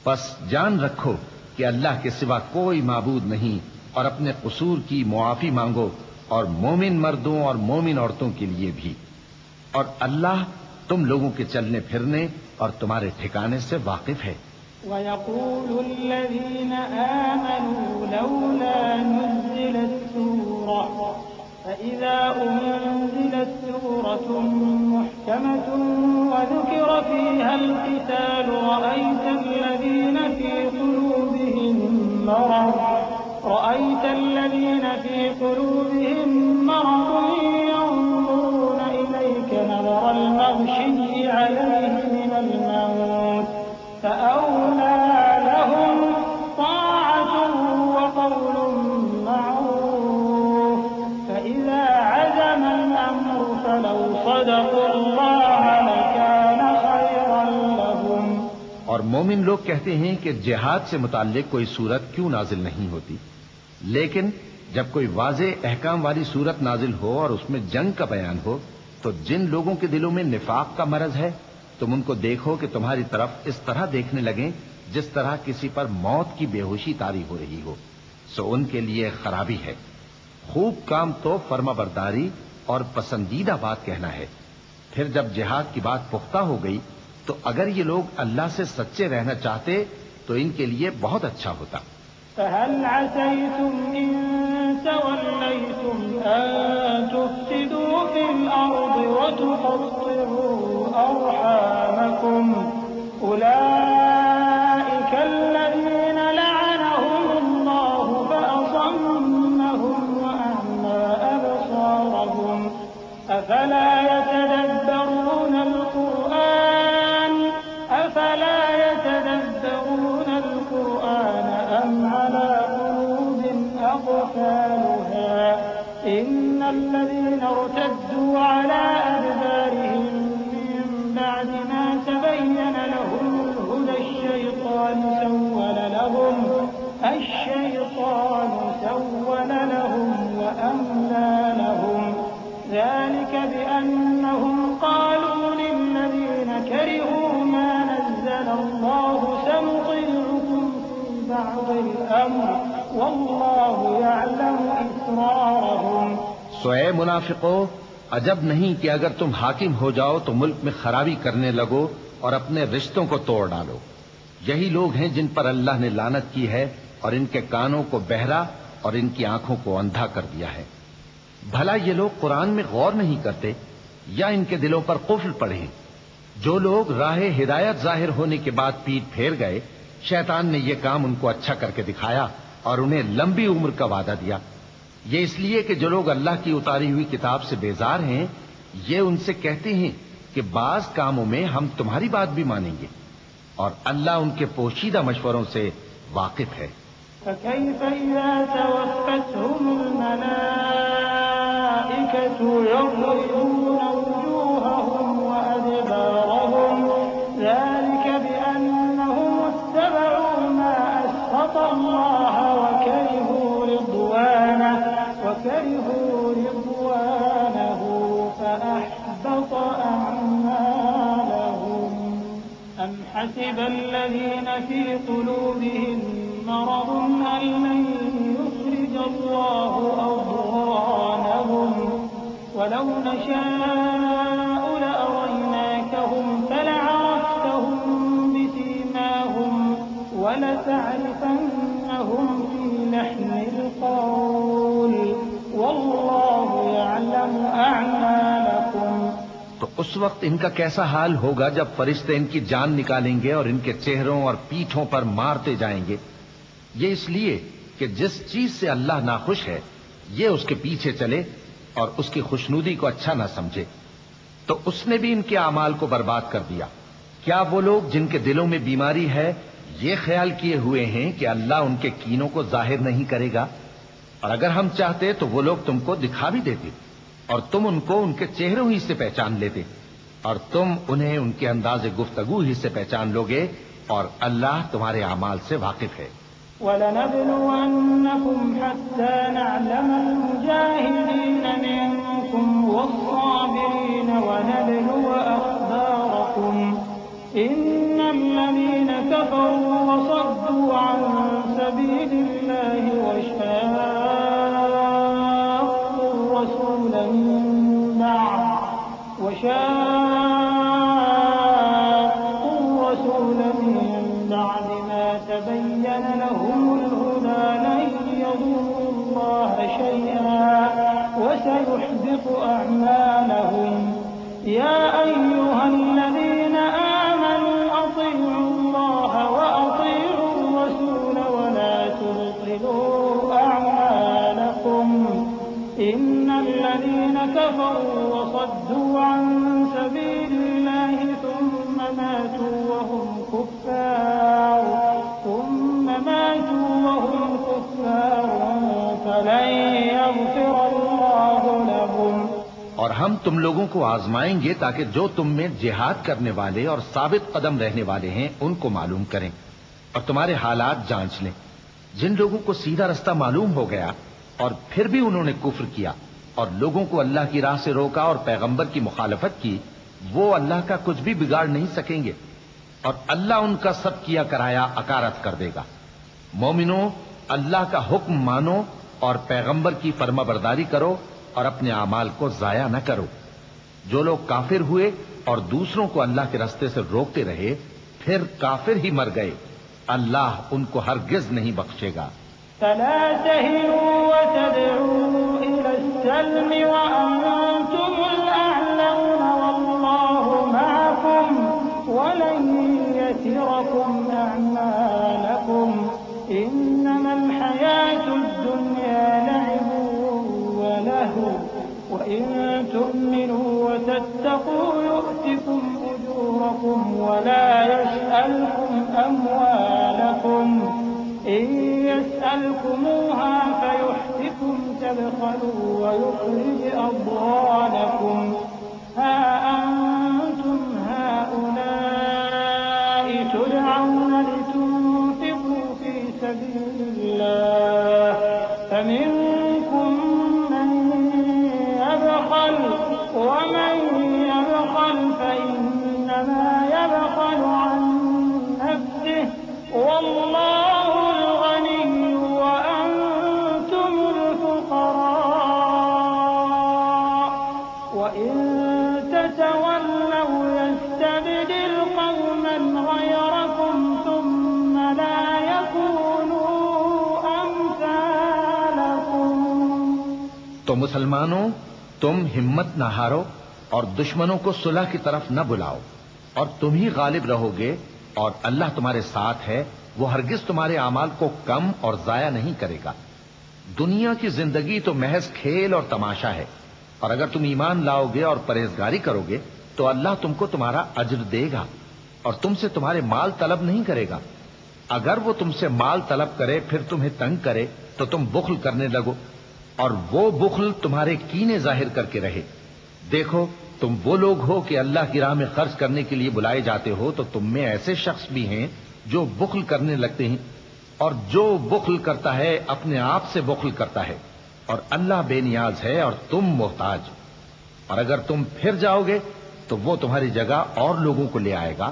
بس جان رکھو کہ اللہ کے سوا کوئی معبود نہیں، اور اپنے قصور کی معافی مانگو، اور مومن مردوں اور مومن عورتوں کے لیے بھی، اور اللہ تم لوگوں کے چلنے پھرنے اور تمہارے ٹھکانے سے واقف ہے۔ وَيَقُولُ الَّذِينَ آمَنُوا لَوْلَا نُزِّلَتْ سُورَةٌ فَإِذَا أُنزِلَتْ سُورَةٌ مُحْكَمَةٌ وَذُكِرَ فِيهَا الْقِتَالُ رَأَيْتَ الَّذِينَ فِي قُلُوبِهِم مَّرَضٌ يَنظُرُونَ إِلَيْكَ نَظَرَ الْمَغْشِيِّ عَلَيْهِ مِنَ الْمَوْتِ فَأَوْلَىٰ لَهُمْ طَاعَةٌ وَقَوْلٌ مَّعْرُوفٌ فَإِذَا عَزَمَ الْأَمْرُ فَلَوْ صَدَقُوا اللَّهَ لَكَانَ خَيْرًا لَّهُمْ۔ اور مومن لوگ کہتے ہیں کہ جہاد سے متعلق کوئی صورت کیوں نازل نہیں ہوتی، لیکن جب کوئی واضح احکام والی صورت نازل ہو اور اس میں جنگ کا بیان ہو تو جن لوگوں کے دلوں میں نفاق کا مرض ہے تم ان کو دیکھو کہ تمہاری طرف اس طرح دیکھنے لگیں جس طرح کسی پر موت کی بے ہوشی طاری ہو رہی ہو، سو ان کے لیے خرابی ہے۔ خوب کام تو فرما برداری اور پسندیدہ بات کہنا ہے۔ پھر جب جہاد کی بات پختہ ہو گئی تو اگر یہ لوگ اللہ سے سچے رہنا چاہتے تو ان کے لیے بہت اچھا ہوتا۔ فَهَلْ عَسَيْتُمْ إِن تَوَلَّيْتُمْ أَن تُفْسِدُوا فِي الْأَرْضِ وَتُقَطِّعُوا أَرْحَامَكُمْ أُولَٰئِكَ الَّذِينَ لَعَنَهُمُ اللَّهُ فَأَصَمَّهُمْ وَأَعْمَىٰ أَبْصَارَهُمْ أَفَلَا يَتَدَبَّرُونَ الْقُرْآنَ أَمْ عَلَىٰ قُلُوبٍ أَقْفَالُهَا إِنَّ الَّذِينَ ارْتَدُّوا عَلَىٰ أَدْبَارِهِم مِّن بَعْدِ مَا تَبَيَّنَ لَهُمُ الْهُدَى الشَّيْطَانُ سَوَّلَ لَهُمْ وَأَمْلَىٰ لَهُمْ ذَٰلِكَ بِأَنَّهُمْ قَالُوا لِلَّذِينَ كَرِهُوا مَا نَزَّلَ اللَّهُ سَنُطِيعُكُمْ فِي بَعْضِ الْأَمْرِ وَاللَّهُ يَعْلَمُ إِسْرَارَهُمْ۔ سو اے منافقو، عجب نہیں کہ اگر تم حاکم ہو جاؤ تو ملک میں خرابی کرنے لگو اور اپنے رشتوں کو توڑ ڈالو۔ یہی لوگ ہیں جن پر اللہ نے لعنت کی ہے اور ان کے کانوں کو بہرا اور ان کی آنکھوں کو اندھا کر دیا ہے۔ بھلا یہ لوگ قرآن میں غور نہیں کرتے یا ان کے دلوں پر قفل پڑے ہیں؟ جو لوگ راہ ہدایت ظاہر ہونے کے بعد پیٹ پھیر گئے، شیطان نے یہ کام ان کو اچھا کر کے دکھایا اور انہیں لمبی عمر کا وعدہ دیا۔ یہ اس لیے کہ جو لوگ اللہ کی اتاری ہوئی کتاب سے بیزار ہیں یہ ان سے کہتے ہیں کہ بعض کاموں میں ہم تمہاری بات بھی مانیں گے، اور اللہ ان کے پوشیدہ مشوروں سے واقف ہے۔ فَكَيْفَ إِذَا تَوَفَّتْهُمُ الْمَلَائِكَةُ يَضْرِبُونَ وُجُوهَهُمْ وَأَدْبَارَهُمْ ذَلِكَ بِأَنَّهُمُ اتَّبَعُوا مَا أَسْخَطَ اللَّهَ وَكَرِهُوا رِضْوَانَهُ فَأَحْبَطَ أَعْمَالَهُمْ أَمْ حَسِبَ الَّذِينَ فِي قُلُوبِهِم مَّرَضٌ أَن لَّن يُخْرِجَ اللَّهُ أَضْغَانَهُمْ وَلَوْ نَشَاءُ لَأَرَيْنَاكَهُمْ فَلَعَرَفْتَهُم بِسِيمَاهُمْ وَلَتَعْرِفَنَّهُمْ فِي لَحْنِ الْقَوْلِ وَاللَّهُ يَعْلَمُ أَعْمَالَكُمْ۔ تو اس وقت ان کا کیسا حال ہوگا جب فرشتے ان کی جان نکالیں گے اور ان کے چہروں اور پیٹھوں پر مارتے جائیں گے۔ یہ اس لیے کہ جس چیز سے اللہ ناخوش ہے یہ اس کے پیچھے چلے اور اس کی خوشنودی کو اچھا نہ سمجھے، تو اس نے بھی ان کے اعمال کو برباد کر دیا۔ کیا وہ لوگ جن کے دلوں میں بیماری ہے یہ خیال کیے ہوئے ہیں کہ اللہ ان کے کینوں کو ظاہر نہیں کرے گا، اور اگر ہم چاہتے تو وہ لوگ تم کو دکھا بھی دیتے اور تم ان کو ان کے چہروں ہی سے پہچان لیتے، اور تم انہیں ان کے انداز گفتگو ہی سے پہچان لوگے، اور اللہ تمہارے اعمال سے واقف ہے۔ وَلَنَبْلُوَنَّكُمْ حَتَّى نَعْلَمَ الْمُجَاهِدِينَ مِنكُمْ وَالصَّابِرِينَ وَنَبْلُوَ أَخْبَارَكُمْ إِنَّ الَّذِينَ كَفَرُوا وَصَدُّوا عَن سَبِيلِ اللَّهِ وَشَاقُّوا الرَّسُولَ من بعد ما تبين لهم الهدى لن يضروا الله شيئا وسيحبط أعمالهم يا أيها الذين آمنوا أطيعوا الله وأطيعوا الرسول ولا تبطلوا أعمالكم إن الذين كفروا وصدوا عن سبيل الله ثم ماتوا وهم كفار فلن يغفر الله لهم۔ اور ہم تم لوگوں کو آزمائیں گے تاکہ جو تم میں جہاد کرنے والے اور ثابت قدم رہنے والے ہیں ان کو معلوم کریں اور تمہارے حالات جانچ لیں۔ جن لوگوں کو سیدھا رستہ معلوم ہو گیا اور پھر بھی انہوں نے کفر کیا اور لوگوں کو اللہ کی راہ سے روکا اور پیغمبر کی مخالفت کی، وہ اللہ کا کچھ بھی بگاڑ نہیں سکیں گے، اور اللہ ان کا سب کیا کرایا اکارت کر دے گا۔ مومنوں، اللہ کا حکم مانو اور پیغمبر کی فرما برداری کرو اور اپنے اعمال کو ضائع نہ کرو۔ جو لوگ کافر ہوئے اور دوسروں کو اللہ کے راستے سے روکتے رہے پھر کافر ہی مر گئے، اللہ ان کو ہرگز نہیں بخشے گا۔ فلا تهنوا وتدعوا إلى السلم وأنتم الأعلون والله معكم ولن يتركم أعمالكم إنما الحياة الدنيا لعب ولهو وإن تؤمنوا وتتقوا يؤتكم أجوركم ولا يسألكم أموالكم إن يسألكموها فيحفكم تبخلوا ويخرج أضغانكم ها أنتم هؤلاء تدعون لتنفقوا في سبيل الله فمنكم من يبخل ومن يبخل فإنما يبخل عن نفسه والله الغني وأنتم الفقراء وإن تتولوا يستبدل قوما غيركم ثم لا يكونوا أمثالكم۔ تو مسلمانوں، تم ہمت نہ ہارو اور دشمنوں کو صلح کی طرف نہ بلاؤ، اور تم ہی غالب رہو گے، اور اللہ تمہارے ساتھ ہے، وہ ہرگز تمہارے اعمال کو کم اور ضائع نہیں کرے گا۔ دنیا کی زندگی تو محض کھیل اور تماشا ہے، اور اگر تم ایمان لاؤ گے اور پرہیزگاری کرو گے تو اللہ تم کو تمہارا اجر دے گا اور تم سے تمہارے مال طلب نہیں کرے گا۔ اگر وہ تم سے مال طلب کرے پھر تمہیں تنگ کرے تو تم بخل کرنے لگو، اور وہ بخل تمہارے کینے ظاہر کر کے رہے۔ دیکھو، تم وہ لوگ ہو کہ اللہ کی راہ میں خرچ کرنے کے لیے بلائے جاتے ہو، تو تم میں ایسے شخص بھی ہیں جو بخل کرنے لگتے ہیں، اور جو بخل کرتا ہے اپنے آپ سے بخل کرتا ہے، اور اللہ بے نیاز ہے اور تم محتاج۔ اور اگر تم پھر جاؤ گے تو وہ تمہاری جگہ اور لوگوں کو لے آئے گا،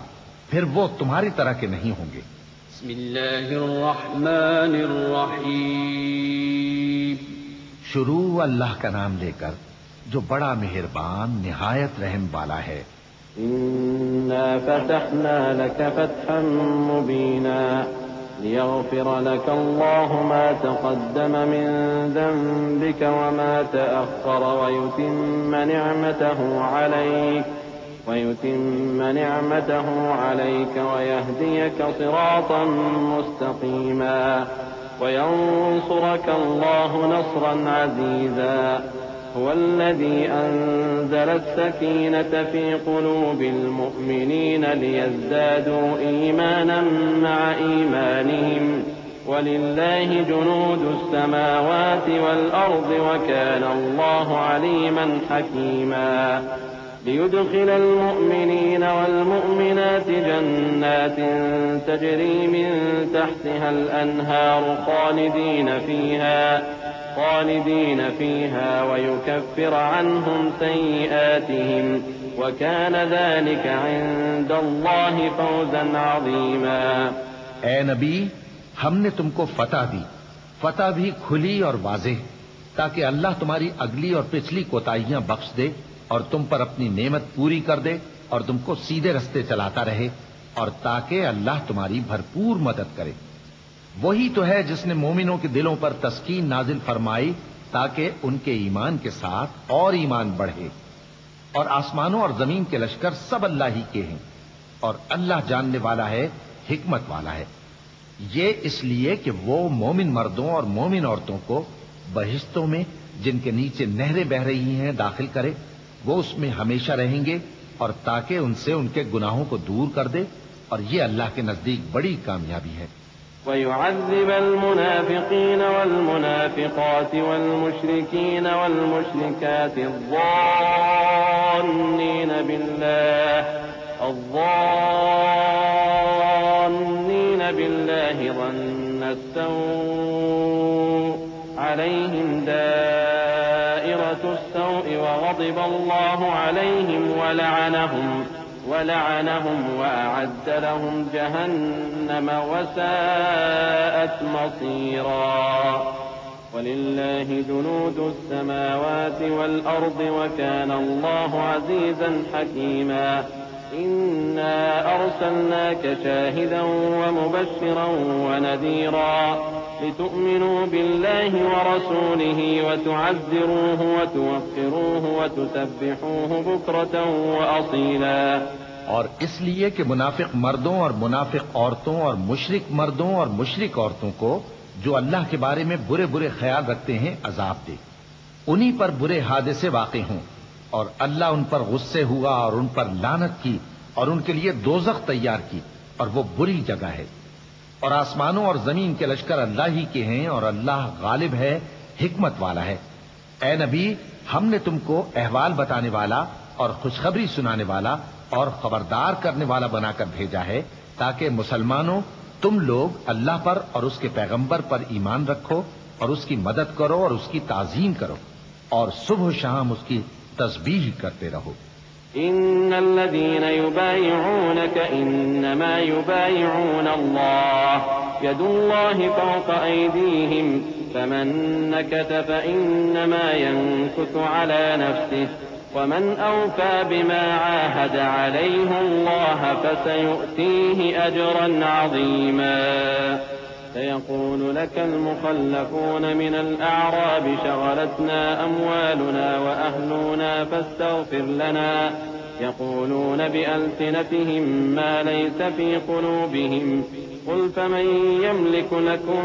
پھر وہ تمہاری طرح کے نہیں ہوں گے۔ بسم اللہ الرحمن الرحیم۔ شروع اللہ کا نام لے کر جو بڑا مہربان نہایت رحم والا ہے۔ إنا فتحنا لك فتحا مبينا ليغفر لك الله ما تقدم من ذنبك وما تأخر ويتم نعمته عليك ويهديك صراطا مستقيما وينصرك الله نصرا عزيزا هو الذي أنزل السكينة في قلوب المؤمنين ليزدادوا إيمانا مع إيمانهم ولله جنود السماوات والأرض وكان الله عليما حكيما ليدخل المؤمنين والمؤمنات جنات تجري من تحتها الأنهار خالدين فيها ويكفر عنهم سيئاتهم وكان ذلك عند الله فوزا عظيما. اے نبی، ہم نے تم کو فتح بھی کھلی اور واضح، تاکہ اللہ تمہاری اگلی اور پچھلی کوتاہیاں بخش دے اور تم پر اپنی نعمت پوری کر دے اور تم کو سیدھے رستے چلاتا رہے، اور تاکہ اللہ تمہاری بھرپور مدد کرے. وہی تو ہے جس نے مومنوں کے دلوں پر تسکین نازل فرمائی تاکہ ان کے ایمان کے ساتھ اور ایمان بڑھے. اور آسمانوں اور زمین کے لشکر سب اللہ ہی کے ہیں، اور اللہ جاننے والا ہے، حکمت والا ہے. یہ اس لیے کہ وہ مومن مردوں اور مومن عورتوں کو بہشتوں میں جن کے نیچے نہریں بہ رہی ہیں داخل کرے، وہ اس میں ہمیشہ رہیں گے، اور تاکہ ان سے ان کے گناہوں کو دور کر دے، اور یہ اللہ کے نزدیک بڑی کامیابی ہے. ويعذب المنافقين والمنافقات والمشركين والمشركات الظانين بالله ظن السوء عليهم دائرة السوء وغضب الله عليهم ولعنهم وأعد لهم جهنم وساءت مصيرا. ولله جنود السماوات والأرض وكان الله عزيزا حكيما. إنا أرسلناك شاهدا ومبشرا ونذيرا لتؤمنوا بالله ورسوله وتعزروه وتوقروه وتسبحوه بكرة وأصيلا. اور اس لیے کہ منافق مردوں اور منافق عورتوں اور مشرک مردوں اور مشرک عورتوں کو جو اللہ کے بارے میں برے برے خیال رکھتے ہیں عذاب دے، انہی پر برے حادثے واقع ہوں، اور اللہ ان پر غصے ہوا اور ان پر لعنت کی اور ان کے لیے دوزخ تیار کی، اور وہ بری جگہ ہے. اور آسمانوں اور زمین کے لشکر اللہ ہی کے ہیں، اور اللہ غالب ہے، حکمت والا ہے. اے نبی، ہم نے تم کو احوال بتانے والا اور خوشخبری سنانے والا اور خبردار کرنے والا بنا کر بھیجا ہے، تاکہ مسلمانوں تم لوگ اللہ پر اور اس کے پیغمبر پر ایمان رکھو اور اس کی مدد کرو اور اس کی تعظیم کرو، اور صبح و شام اس کی تسبیح کرتے رہو. إن الذين يبايعونك إنما يبايعون الله يد الله فوق أيديهم فمن نكث فإنما ينكث على نفسه ومن أوفى بما عاهد عليه الله فسيؤتيه أجرا عظيما. سيقول لك المخلفون من الأعراب شغلتنا أموالنا وأهلنا فاستغفر لنا يقولون بألسنتهم ما ليس في قلوبهم قل فمن يملك لكم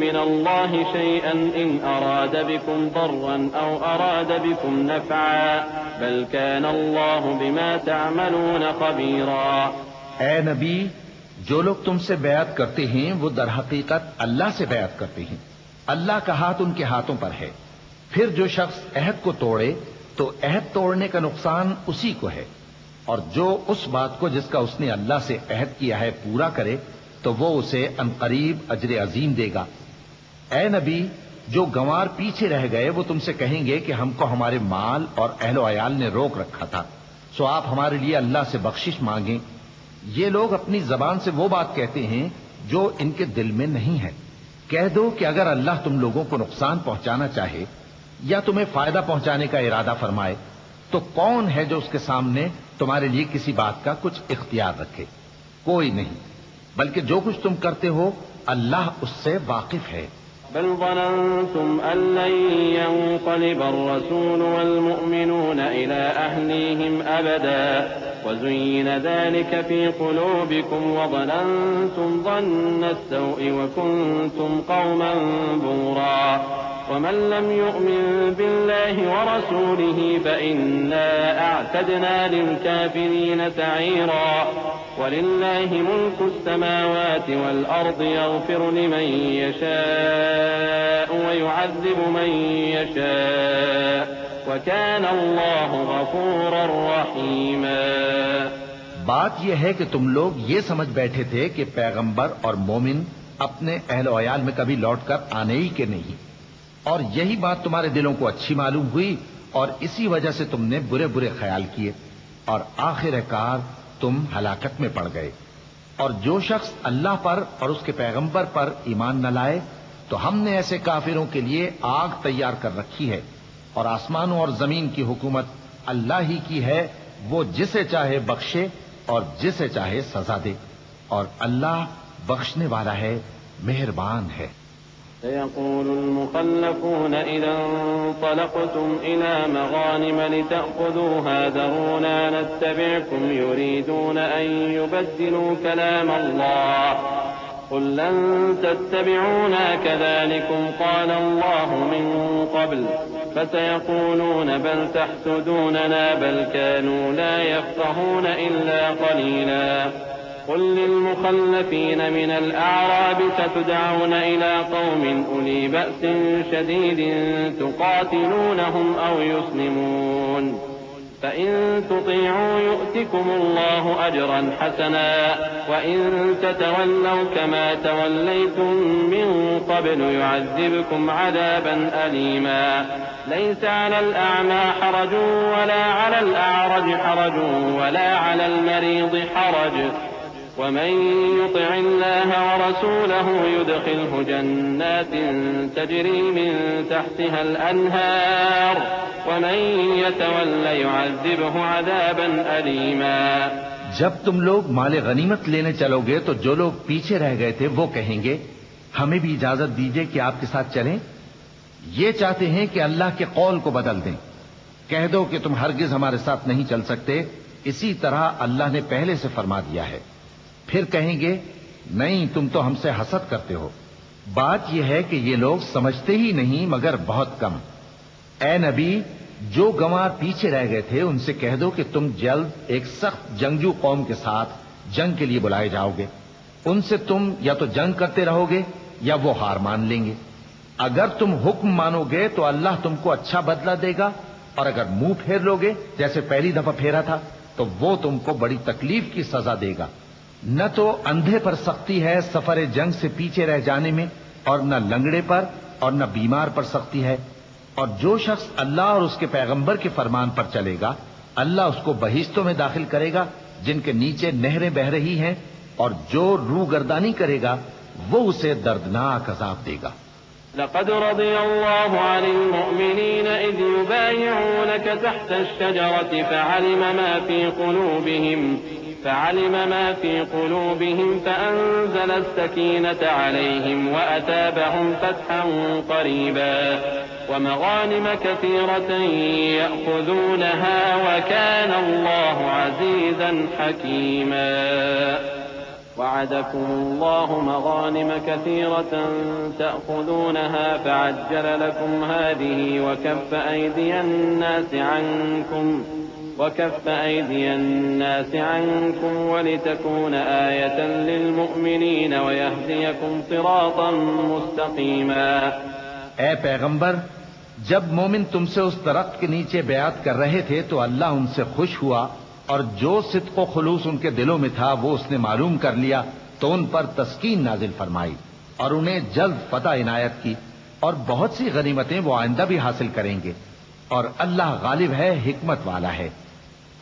من الله شيئا إن أراد بكم ضرا أو أراد بكم نفعا بل كان الله بما تعملون خبيرا. اے نبی، جو لوگ تم سے بیعت کرتے ہیں وہ در حقیقت اللہ سے بیعت کرتے ہیں، اللہ کا ہاتھ ان کے ہاتھوں پر ہے. پھر جو شخص عہد کو توڑے تو عہد توڑنے کا نقصان اسی کو ہے، اور جو اس بات کو جس کا اس نے اللہ سے عہد کیا ہے پورا کرے تو وہ اسے عنقریب اجر عظیم دے گا. اے نبی، جو گنوار پیچھے رہ گئے وہ تم سے کہیں گے کہ ہم کو ہمارے مال اور اہل و عیال نے روک رکھا تھا، سو آپ ہمارے لیے اللہ سے بخشش مانگیں. یہ لوگ اپنی زبان سے وہ بات کہتے ہیں جو ان کے دل میں نہیں ہے. کہہ دو کہ اگر اللہ تم لوگوں کو نقصان پہنچانا چاہے یا تمہیں فائدہ پہنچانے کا ارادہ فرمائے تو کون ہے جو اس کے سامنے تمہارے لیے کسی بات کا کچھ اختیار رکھے؟ کوئی نہیں، بلکہ جو کچھ تم کرتے ہو اللہ اس سے واقف ہے. بل ظننتم أن لن ينقلب الرسول والمؤمنون إلى أهليهم أبدا وزين ذلك في قلوبكم وظننتم ظن السوء وكنتم قوما بورا. ومن لم يؤمن بالله ورسوله فإنا أعتدنا للكافرين سعيرا ولله ملك السماوات والأرض يغفر لمن يشاء ويعذب من يشاء وكان الله غفورا رحيما۔ بات یہ ہے کہ تم لوگ یہ سمجھ بیٹھے تھے کہ پیغمبر اور مومن اپنے اہل و عیال میں کبھی لوٹ کر آنے ہی کے نہیں، اور یہی بات تمہارے دلوں کو اچھی معلوم ہوئی اور اسی وجہ سے تم نے برے برے خیال کیے اور آخر کار تم ہلاکت میں پڑ گئے۔ اور جو شخص اللہ پر اور اس کے پیغمبر پر ایمان نہ لائے تو ہم نے ایسے کافروں کے لیے آگ تیار کر رکھی ہے، اور آسمانوں اور زمین کی حکومت اللہ ہی کی ہے، وہ جسے چاہے بخشے اور جسے چاہے سزا دے، اور اللہ بخشنے والا ہے، مہربان ہے۔ سيقول المخلفون إذا انطلقتم إلى مغانم لتأخذوها ذرونا نتبعكم يريدون أن يبدلوا كلام الله قل لن تتبعونا كذلكم قال الله من قبل فسيقولون بل تحسدوننا بل كانوا لا يفقهون إلا قليلا قل للمخلفين من الأعراب ستدعون إلى قوم أولي بأس شديد تقاتلونهم أو يسلمون فإن تطيعوا يؤتكم الله أجرا حسنا وإن تتولوا كما توليتم من قبل يعذبكم عذابا أليما ليس على الأعمى حرج ولا على الأعرج حرج ولا على المريض حرج ومن يطع الله ورسوله يدخله جنات تجري من تحتها الأنهار ومن يتول يعذبه عذابا أليما۔ جب تم لوگ مال غنیمت لینے چلو گے تو جو لوگ پیچھے رہ گئے تھے وہ کہیں گے ہمیں بھی اجازت دیجئے کہ آپ کے ساتھ چلیں۔ یہ چاہتے ہیں کہ اللہ کے قول کو بدل دیں۔ کہہ دو کہ تم ہرگز ہمارے ساتھ نہیں چل سکتے، اسی طرح اللہ نے پہلے سے فرما دیا ہے۔ پھر کہیں گے نہیں تم تو ہم سے حسد کرتے ہو۔ بات یہ ہے کہ یہ لوگ سمجھتے ہی نہیں مگر بہت کم۔ اے نبی، جو گنوار پیچھے رہ گئے تھے ان سے کہہ دو کہ تم جلد ایک سخت جنگجو قوم کے ساتھ جنگ کے لیے بلائے جاؤ گے، ان سے تم یا تو جنگ کرتے رہو گے یا وہ ہار مان لیں گے۔ اگر تم حکم مانو گے تو اللہ تم کو اچھا بدلہ دے گا، اور اگر منہ پھیر لو گے جیسے پہلی دفعہ پھیرا تھا تو وہ تم کو بڑی تکلیف کی سزا دے گا۔ نہ تو اندھے پر سختی ہے سفر جنگ سے پیچھے رہ جانے میں، اور نہ لنگڑے پر اور نہ بیمار پر سختی ہے، اور جو شخص اللہ اور اس کے پیغمبر کے فرمان پر چلے گا اللہ اس کو بہشتوں میں داخل کرے گا جن کے نیچے نہریں بہ رہی ہیں، اور جو روگردانی کرے گا وہ اسے دردناک عذاب دے گا۔ لقد رضي الله عن المؤمنين إذ يبايعونك تحت الشجرة فعلم ما في قلوبهم فأنزل السكينة عليهم وأتابهم فتحا قريبا ومغانم كثيرة يأخذونها وكان الله عزيزا حكيما۔ وعدكم الله مغانم كثيرة تأخذونها فعجل لكم هذه وكف أيدي الناس عنكم ولتكون آية للمؤمنين ويهديكم صراطا مستقيما۔ اے پیغمبر، جب مومن تم سے اس درخت کے نیچے بیعت کر رہے تھے تو اللہ ان سے خوش ہوا، اور جو صدق و خلوص ان کے دلوں میں تھا وہ اس نے معلوم کر لیا تو ان پر تسکین نازل فرمائی اور انہیں جلد فتح عنایت کی، اور بہت سی غنیمتیں وہ آئندہ بھی حاصل کریں گے، اور اللہ غالب ہے، حکمت والا ہے۔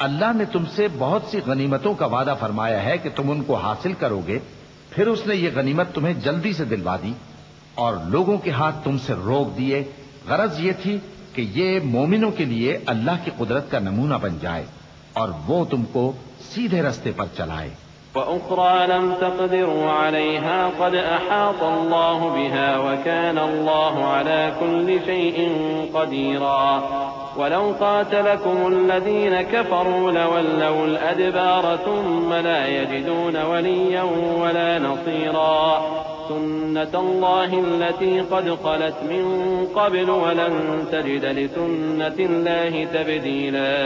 اللہ نے تم سے بہت سی غنیمتوں کا وعدہ فرمایا ہے کہ تم ان کو حاصل کرو گے، پھر اس نے یہ غنیمت تمہیں جلدی سے دلوا دی اور لوگوں کے ہاتھ تم سے روک دیے۔ غرض یہ تھی کہ یہ مومنوں کے لیے اللہ کی قدرت کا نمونہ بن جائے اور وہ تم کو سیدھے رستے پر چلائے۔ وأخرى لم تقدروا عليها قد أحاط الله بها وكان الله على كل شيء قديرا۔ ولو قاتلكم الذين كفروا لولوا الأدبار ثم لا يجدون وليا ولا نصيرا۔ سنة الله التي قد خلت من قبل ولن تجد لسنة الله تبديلا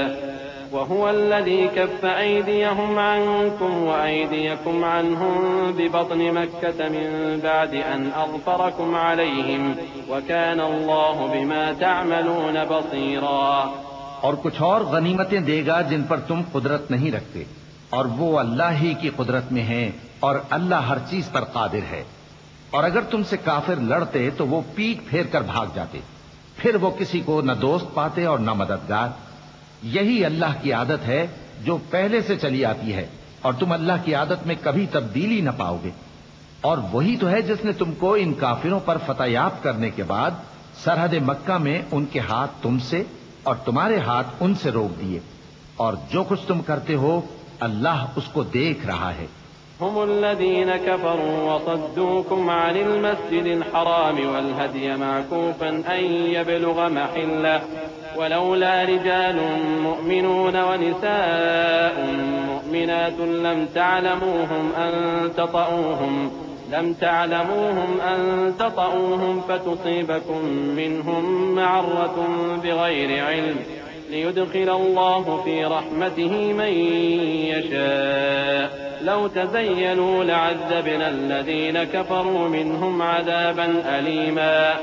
وهو الذي كف أيديهم عنكم وأيديكم عنهم ببطن مكة من بعد أن أظفركم عليهم وكان الله بما تعملون بصيرا. اور کچھ اور غنیمتیں دے گا جن پر تم قدرت نہیں رکھتے، اور وہ اللہ ہی کی قدرت میں ہیں، اور اللہ ہر چیز پر قادر ہے. اور اگر تم سے کافر لڑتے تو وہ پیٹ پھیر کر بھاگ جاتے، پھر وہ کسی کو نہ دوست پاتے اور نہ مددگار. یہی اللہ کی عادت ہے جو پہلے سے چلی آتی ہے، اور تم اللہ کی عادت میں کبھی تبدیلی نہ پاؤ گے. اور وہی تو ہے جس نے تم کو ان کافروں پر فتح یاب کرنے کے بعد سرحد مکہ میں ان کے ہاتھ تم سے اور تمہارے ہاتھ ان سے روک دیے، اور جو کچھ تم کرتے ہو اللہ اس کو دیکھ رہا ہے. هم الذين كفروا وصدوكم عن المسجد الحرام والهدي معكوفا أن يبلغ محله ولولا رجال مؤمنون ونساء مؤمنات لم تعلموهم أن تطؤوهم فتصيبكم منهم معرة بغير علم ليدخل الله في رحمته من يشاء لو تزينوا لعذبنا الذين كفروا منهم عذابا أليما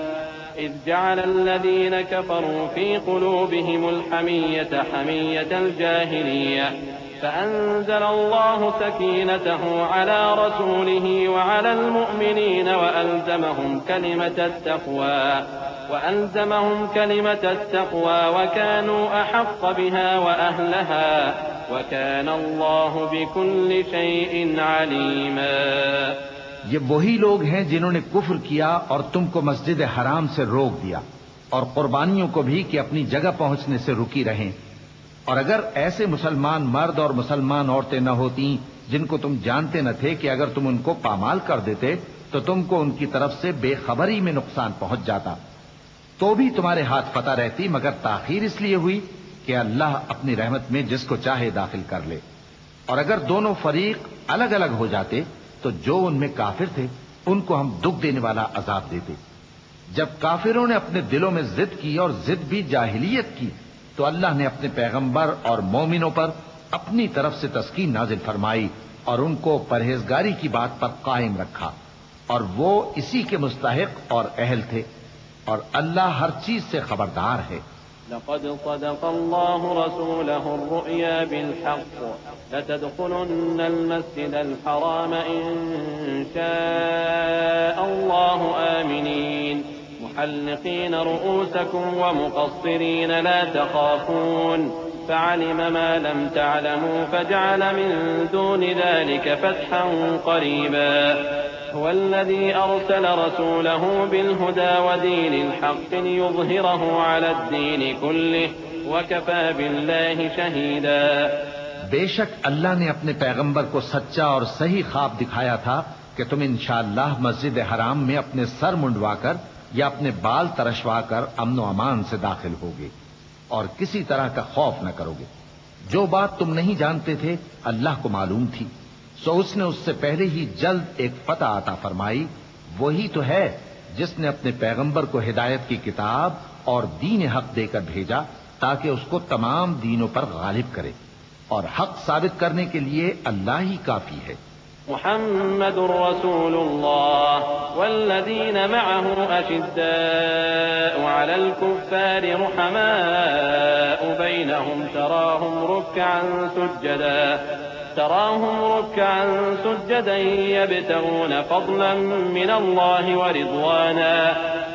إذ جعل الذين كفروا في قلوبهم الحمية حمية الجاهلية فأنزل الله سكينته على رسوله وعلى المؤمنين وألزمهم كلمة التقوى وكانوا أحق بها وأهلها وكان الله بكل شيء عليما. یہ وہی لوگ ہیں جنہوں نے کفر کیا اور تم کو مسجد حرام سے روک دیا، اور قربانیوں کو بھی کہ اپنی جگہ پہنچنے سے رکی رہیں. اور اگر ایسے مسلمان مرد اور مسلمان عورتیں نہ ہوتی جن کو تم جانتے نہ تھے کہ اگر تم ان کو پامال کر دیتے تو تم کو ان کی طرف سے بے خبری میں نقصان پہنچ جاتا، تو بھی تمہارے ہاتھ فتح رہتی، مگر تاخیر اس لیے ہوئی کہ اللہ اپنی رحمت میں جس کو چاہے داخل کر لے. اور اگر دونوں فریق الگ الگ ہو جاتے تو جو ان میں کافر تھے ان کو ہم دکھ دینے والا عذاب دیتے. جب کافروں نے اپنے دلوں میں ضد کی اور ضد بھی جاہلیت کی تو اللہ نے اپنے پیغمبر اور مومنوں پر اپنی طرف سے تسکین نازل فرمائی اور ان کو پرہیزگاری کی بات پر قائم رکھا، اور وہ اسی کے مستحق اور اہل تھے، اور اللہ ہر چیز سے خبردار ہے. لقد صدق الله رسوله الرؤيا بالحق لتدخلن المسجد الحرام إن شاء الله آمنين محلقين رؤوسكم ومقصرين لا تخافون فعلم ما لم تعلموا فجعل من دون ذلك فتحا قريبا. هو الذي أرسل رسوله بالهدى ودين الحق ليظهره على الدين كله وكفى بالله شهيدا. بے شک اللہ نے اپنے پیغمبر کو سچا اور صحیح خواب دکھایا تھا کہ تم انشاءاللہ مسجد حرام میں اپنے سر منڈوا کر یا اپنے بال ترشوا کر امن و امان سے داخل ہوگے اور کسی طرح کا خوف نہ کرو گے. جو بات تم نہیں جانتے تھے اللہ کو معلوم تھی، سو اس نے اس سے پہلے ہی جلد ایک فتح عطا فرمائی. وہی تو ہے جس نے اپنے پیغمبر کو ہدایت کی کتاب اور دین حق دے کر بھیجا تاکہ اس کو تمام دینوں پر غالب کرے، اور حق ثابت کرنے کے لیے اللہ ہی کافی ہے. محمد رسول الله والذين معه أشداء على الكفار رحماء بينهم تراهم ركعا سجدا يبتغون فضلا من الله ورضوانا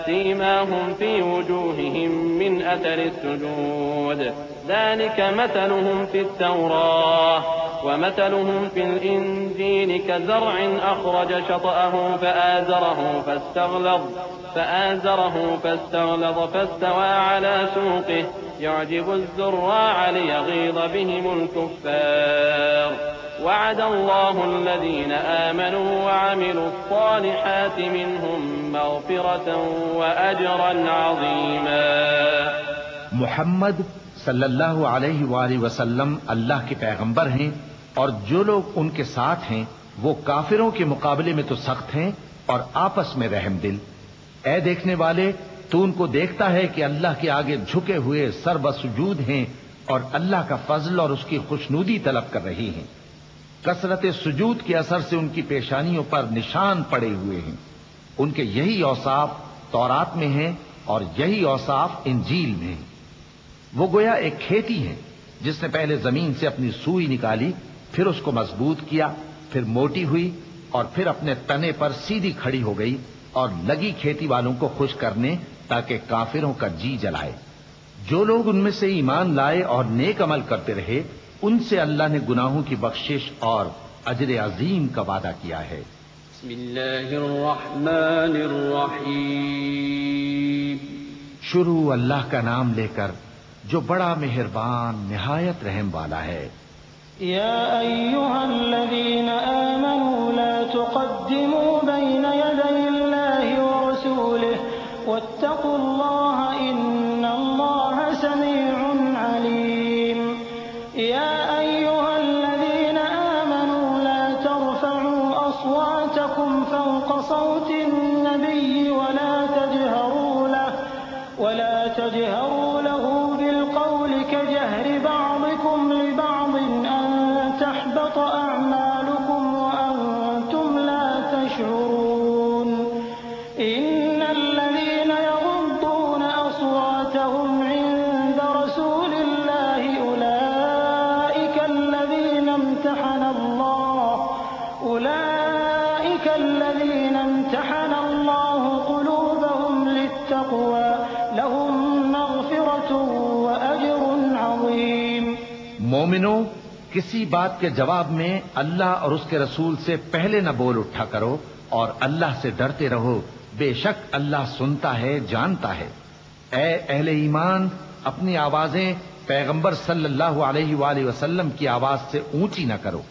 سيماهم في وجوههم من أثر السجود ذلك مثلهم في التوراة ومثلهم في الإنجيل كزرع أخرج شطأه فآزره فاستغلظ فاستوى على سوقه يعجب الزراع ليغيظ بهم الكفار وعد الله الذين آمنوا وعملوا الصالحات منهم مغفرة وأجرا عظيما. محمد صلی اللہ علیہ وآلہ وسلم اللہ کے پیغمبر ہیں، اور جو لوگ ان کے ساتھ ہیں وہ کافروں کے مقابلے میں تو سخت ہیں اور آپس میں رحم دل۔ اے دیکھنے والے، تو ان کو دیکھتا ہے کہ اللہ کے آگے جھکے ہوئے سر بسجود ہیں اور اللہ کا فضل اور اس کی خوشنودی طلب کر رہی ہیں۔ کثرت سجود کے اثر سے ان کی پیشانیوں پر نشان پڑے ہوئے ہیں۔ ان کے یہی اوصاف تورات میں ہیں اور یہی اوصاف انجیل میں ہیں۔ وہ گویا ایک کھیتی ہے جس نے پہلے زمین سے اپنی سوئی نکالی، پھر اس کو مضبوط کیا، پھر موٹی ہوئی اور پھر اپنے تنے پر سیدھی کھڑی ہو گئی اور لگی کھیتی والوں کو خوش کرنے تاکہ کافروں کا جی جلائے۔ جو لوگ ان میں سے ایمان لائے اور نیک عمل کرتے رہے، ان سے اللہ نے گناہوں کی بخشش اور اجر عظیم کا وعدہ کیا ہے۔ بسم اللہ الرحمن الرحیم۔ شروع اللہ کا نام لے کر جو بڑا مہربان نہایت رحم والا ہے۔ یا ایھا الذین آمنوا لا تقدموا بین یدی اللہ ورسولہ واتقوا اللہ ان اللہ سمیع علیم۔ یا ایھا الذین آمنوا لا ترفعوا اصواتکم فوق صوت النبی ولا تجهروا له بالقول كجهر بعضكم لبعض أن تحبط أعمالكم وأنتم لا تشعرون إن الذين يغضون أصواتهم عند رسول الله أولئك الذين امتحن الله قلوبهم للتقوى لهم مغفرة وأجر عظيم۔ مومنو، کسی بات کے جواب میں اللہ اور اس کے رسول سے پہلے نہ بول اٹھا کرو اور اللہ سے ڈرتے رہو، بے شک اللہ سنتا ہے، جانتا ہے۔ اے اہل ایمان، اپنی آوازیں پیغمبر صلی اللہ علیہ وآلہ وسلم کی آواز سے اونچی نہ کرو،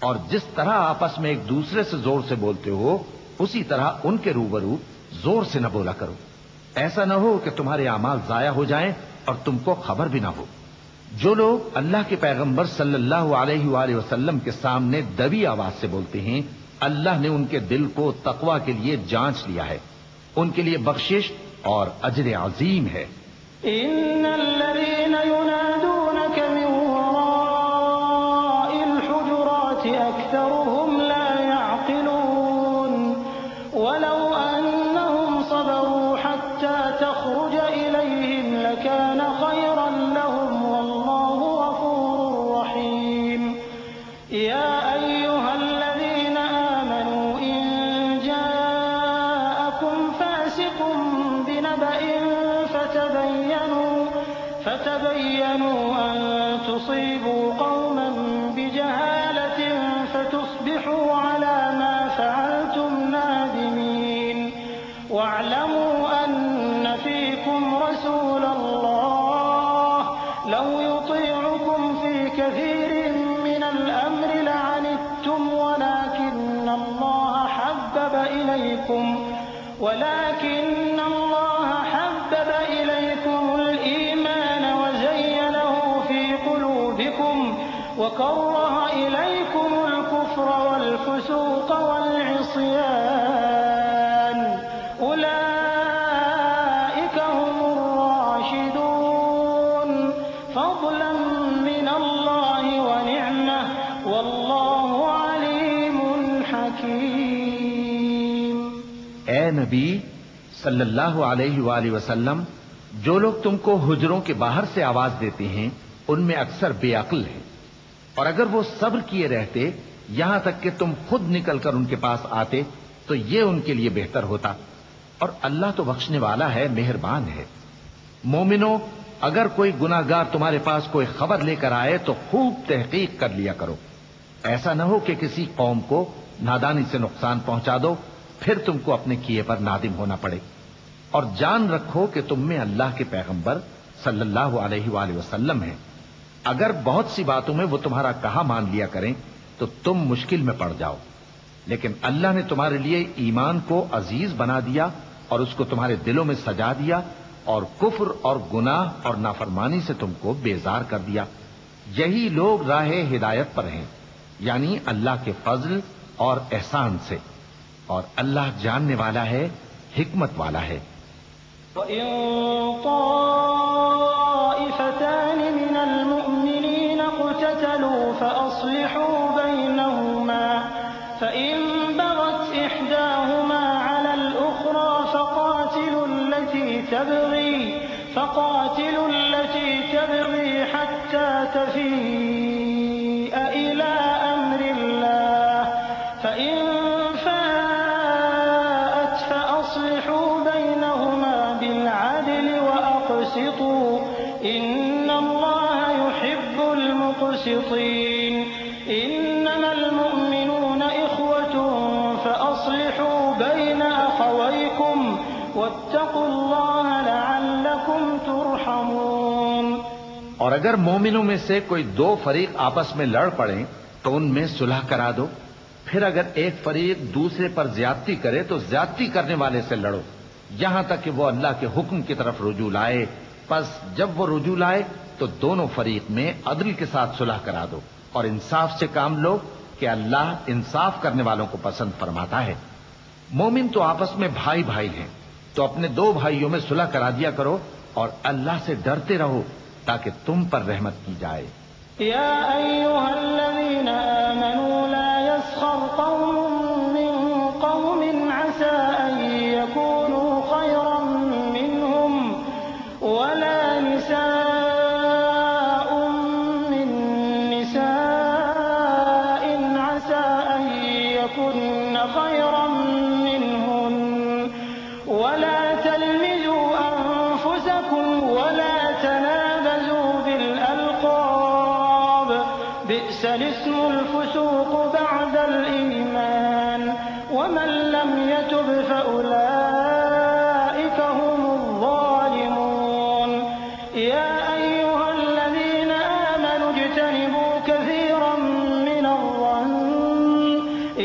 اور جس طرح آپس میں ایک دوسرے سے زور سے بولتے ہو اسی طرح ان کے روبرو زور سے نہ بولا کرو، ایسا نہ ہو کہ تمہارے اعمال ضائع ہو جائیں اور تم کو خبر بھی نہ ہو۔ جو لوگ اللہ کے پیغمبر صلی اللہ علیہ وآلہ وسلم کے سامنے دبی آواز سے بولتے ہیں، اللہ نے ان کے دل کو تقوی کے لیے جانچ لیا ہے، ان کے لیے بخشش اور اجر عظیم ہے۔ ان الذين ينادونك من وراء الحجرات اكثرهم لا يعقلون ولو انهم صبروا حتى تخرج اليهم لكان خيرا لهم والله غفور رحيم۔ يا ايها الذين آمنوا ان جاءكم فاسق بنبأ فتبينوا أن تصيبوا قوما بجهالة فتصبحوا على ما فعلتم نادمين۔ واعلموا أن فيكم رسول الله لو يطيعكم في كثير من الأمر لعنتم ولكن الله حبب إليكم الإيمان وزينه في قلوبكم وكره إليكم الكفر والفسوق والعصيان أولئك هم الراشدون فضلا من الله ونعمة والله عليم حكيم۔ اے نبی صلی اللہ علیہ وآلہ وسلم، جو لوگ تم کو حجروں کے باہر سے آواز دیتے ہیں ان میں اکثر بے عقل ہیں، اور اگر وہ صبر کیے رہتے یہاں تک کہ تم خود نکل کر ان کے پاس آتے تو یہ ان کے لیے بہتر ہوتا، اور اللہ تو بخشنے والا ہے، مہربان ہے۔ مومنو، اگر کوئی گناہگار تمہارے پاس کوئی خبر لے کر آئے تو خوب تحقیق کر لیا کرو، ایسا نہ ہو کہ کسی قوم کو نادانی سے نقصان پہنچا دو پھر تم کو اپنے کیے پر نادم ہونا پڑے۔ اور جان رکھو کہ تم میں اللہ کے پیغمبر صلی اللہ علیہ وآلہ وسلم ہیں، اگر بہت سی باتوں میں وہ تمہارا کہا مان لیا کریں تو تم مشکل میں پڑ جاؤ، لیکن اللہ نے تمہارے لیے ایمان کو عزیز بنا دیا اور اس کو تمہارے دلوں میں سجا دیا، اور کفر اور گناہ اور نافرمانی سے تم کو بیزار کر دیا۔ یہی لوگ راہ ہدایت پر ہیں، یعنی اللہ کے فضل اور احسان سے۔ اور اللہ جاننے والا ہے، حکمت والا ہے۔ وَإِن طَائِفَتَانِ مِنَ الْمُؤْمِنِينَ اقْتَتَلُوا فَأَصْلِحُوا بَيْنَهُمَا فَإِن بَغَتْ إِحْدَاهُمَا عَلَى الْأُخْرَى فَقَاتِلُوا الَّتِي تَبْغِي حَتَّى تَفِيءَ إِلَى أَمْرِ اللَّهِ فَإِن فَاءَتْ فَأَصْلِحُوا بَيْنَهُمَا بِالْعَدْلِ وَأَقْسِطُوا إِنَّ اللَّهَ يُحِبُّ الْمُقْسِطِينَ إِنَّمَا الْمُؤْمِنُونَ إِخْوَةٌ فَأَصْلِحُوا بَيْنَ أَخَوَيْكُمْ وَاتَّقُوا اللَّهَ لَعَلَّكُمْ تُرْحَمُونَ۔ اور اگر مومنوں میں سے کوئی دو فریق آپس میں لڑ پڑیں تو ان میں صلح کرا دو، پھر اگر ایک فریق دوسرے پر زیادتی کرے تو زیادتی کرنے والے سے لڑو یہاں تک کہ وہ اللہ کے حکم کی طرف رجوع لائے۔ پس جب وہ رجوع لائے تو دونوں فریق میں عدل کے ساتھ صلح کرا دو اور انصاف سے کام لو کہ اللہ انصاف کرنے والوں کو پسند فرماتا ہے۔ مومن تو آپس میں بھائی بھائی ہیں، تو اپنے دو بھائیوں میں صلح کرا دیا کرو اور اللہ سے ڈرتے رہو تاکہ تم پر رحمت کی جائے۔ یا ایھا الذین آمنوا لا یسخر قوم من قوم عسى ان یکونوا خیرا منهم ولا نساء من نساء عسى ان یکن خیرا منهن ولا تلمزوا انفسکم ولا تنابزوا بالألقاب بئس الاسم الفسوق بعد الإيمان ومن لم يتب فأولئك هم الظالمون يا أيها الذين آمنوا اجتنبوا كثيرا من الظن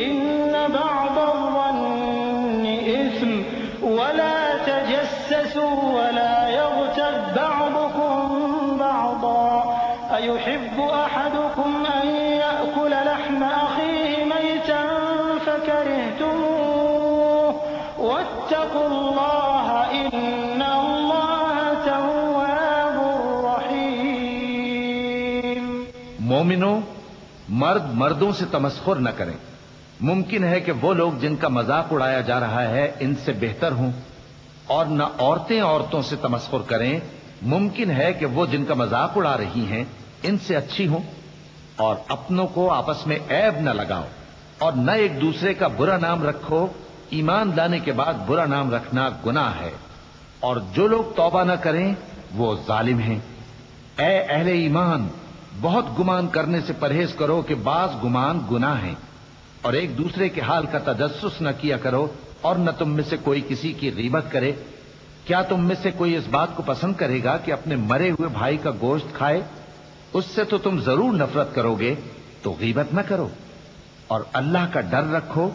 إن بعض الظن إثم ولا تجسسوا ولا يغتب بعضكم بعضا أيحب أحدكم أن يأكل لحم أخيه ميتا فكرهتموه واتقوا الله إن الله تواب رحيم۔ مومنوں، مرد مردوں سے تمسخر نہ کریں۔ ممکن ہے کہ وہ لوگ جن کا مذاق اڑایا جا رہا ہے ان سے بہتر ہوں، اور نہ عورتیں عورتوں سے تمسخر کریں۔ ممکن ہے کہ وہ جن کا مذاق اڑا رہی ہیں ان سے اچھی ہوں، اور اپنوں کو آپس میں عیب نہ لگاؤ اور نہ ایک دوسرے کا برا نام رکھو۔ ایمان لانے کے بعد برا نام رکھنا گناہ ہے، اور جو لوگ توبہ نہ کریں وہ ظالم ہیں۔ اے اہل ایمان، بہت گمان کرنے سے پرہیز کرو کہ بعض گمان گناہ ہیں، اور ایک دوسرے کے حال کا تجسس نہ کیا کرو، اور نہ تم میں سے کوئی کسی کی غیبت کرے۔ کیا تم میں سے کوئی اس بات کو پسند کرے گا کہ اپنے مرے ہوئے بھائی کا گوشت کھائے؟ اس سے تو تم ضرور نفرت کرو گے، تو غیبت نہ کرو، اور اللہ کا ڈر رکھو،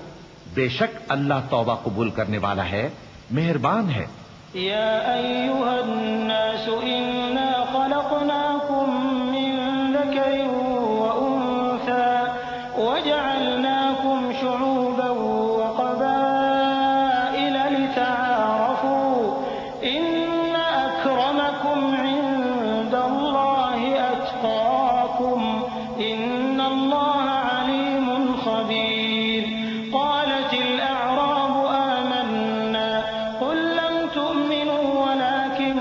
بے شک اللہ توبہ قبول کرنے والا ہے، مہربان ہے۔ یا ایھا الناس انا خلقناکم من ذکر وانثى وجعلناکم شعوبا وقبائل لتعارفوا ان اکرمکم عند اللہ اتقاکم ان اللہ علیم خبیر۔ قالت الاعراب آمنا قل لم تؤمنوا ولكن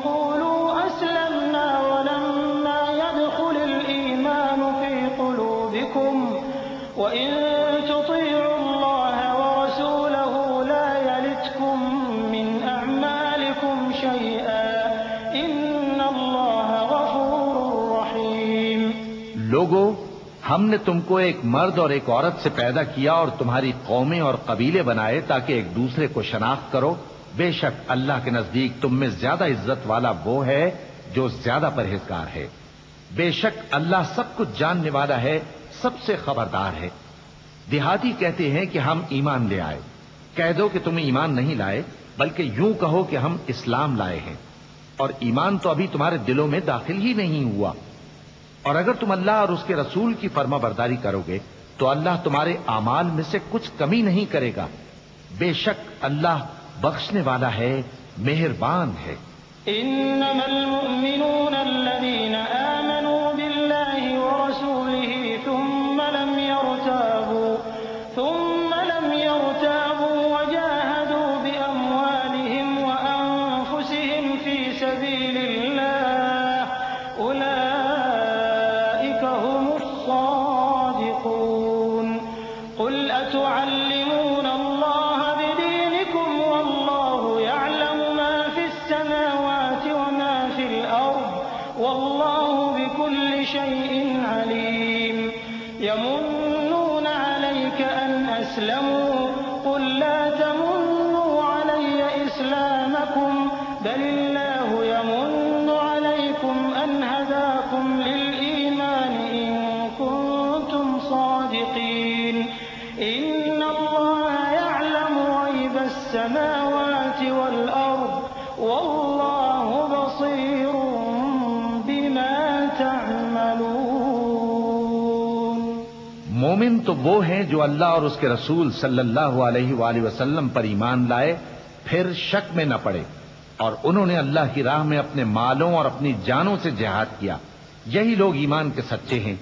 قولوا اسلمنا ولما يدخل الايمان في قلوبكم وإن تطيعوا الله ورسوله لا يلتكم من أعمالكم شيئا إن الله غفور رحيم۔ لوگو، ہم نے تم کو ایک مرد اور ایک عورت سے پیدا کیا اور تمہاری قومیں اور قبیلے بنائے تاکہ ایک دوسرے کو شناخت کرو۔ بے شک اللہ کے نزدیک تم میں زیادہ عزت والا وہ ہے جو زیادہ پرہیزگار ہے۔ بے شک اللہ سب کچھ جاننے والا ہے، سب سے خبردار ہے۔ دیہاتی کہتے ہیں کہ ہم ایمان لے آئے۔ کہہ دو کہ تم ایمان نہیں لائے، بلکہ یوں کہو کہ ہم اسلام لائے ہیں، اور ایمان تو ابھی تمہارے دلوں میں داخل ہی نہیں ہوا۔ اور اگر تم اللہ اور اس کے رسول کی فرما برداری کرو گے تو اللہ تمہارے اعمال میں سے کچھ کمی نہیں کرے گا، بے شک اللہ بخشنے والا ہے، مہربان ہے۔ إنما المؤمنون الذين آمنوا بالله ورسوله ثم لم يرتابوا وجاهدوا بأموالهم وأنفسهم في سبيل الله أولئك هم الصادقون قل أتعلمون الله بدينكم والله يعلم ما في السماوات وما في الأرض والله بكل شيء عليم يمنون عليك أن أسلموا قل لا تمنوا علي إسلامكم بل الله يمن عليكم أن هداكم للإيمان إن كنتم صادقين إن الله يعلم غيب السماوات والأرض والله بصير بما تعملون۔ مومن تو وہ ہیں جو اللہ اور اس کے رسول صلی اللہ علیہ وآلہ وسلم پر ایمان لائے، پھر شک میں نہ پڑے، اور انہوں نے اللہ کی راہ میں اپنے مالوں اور اپنی جانوں سے جہاد کیا، یہی لوگ ایمان کے سچے ہیں۔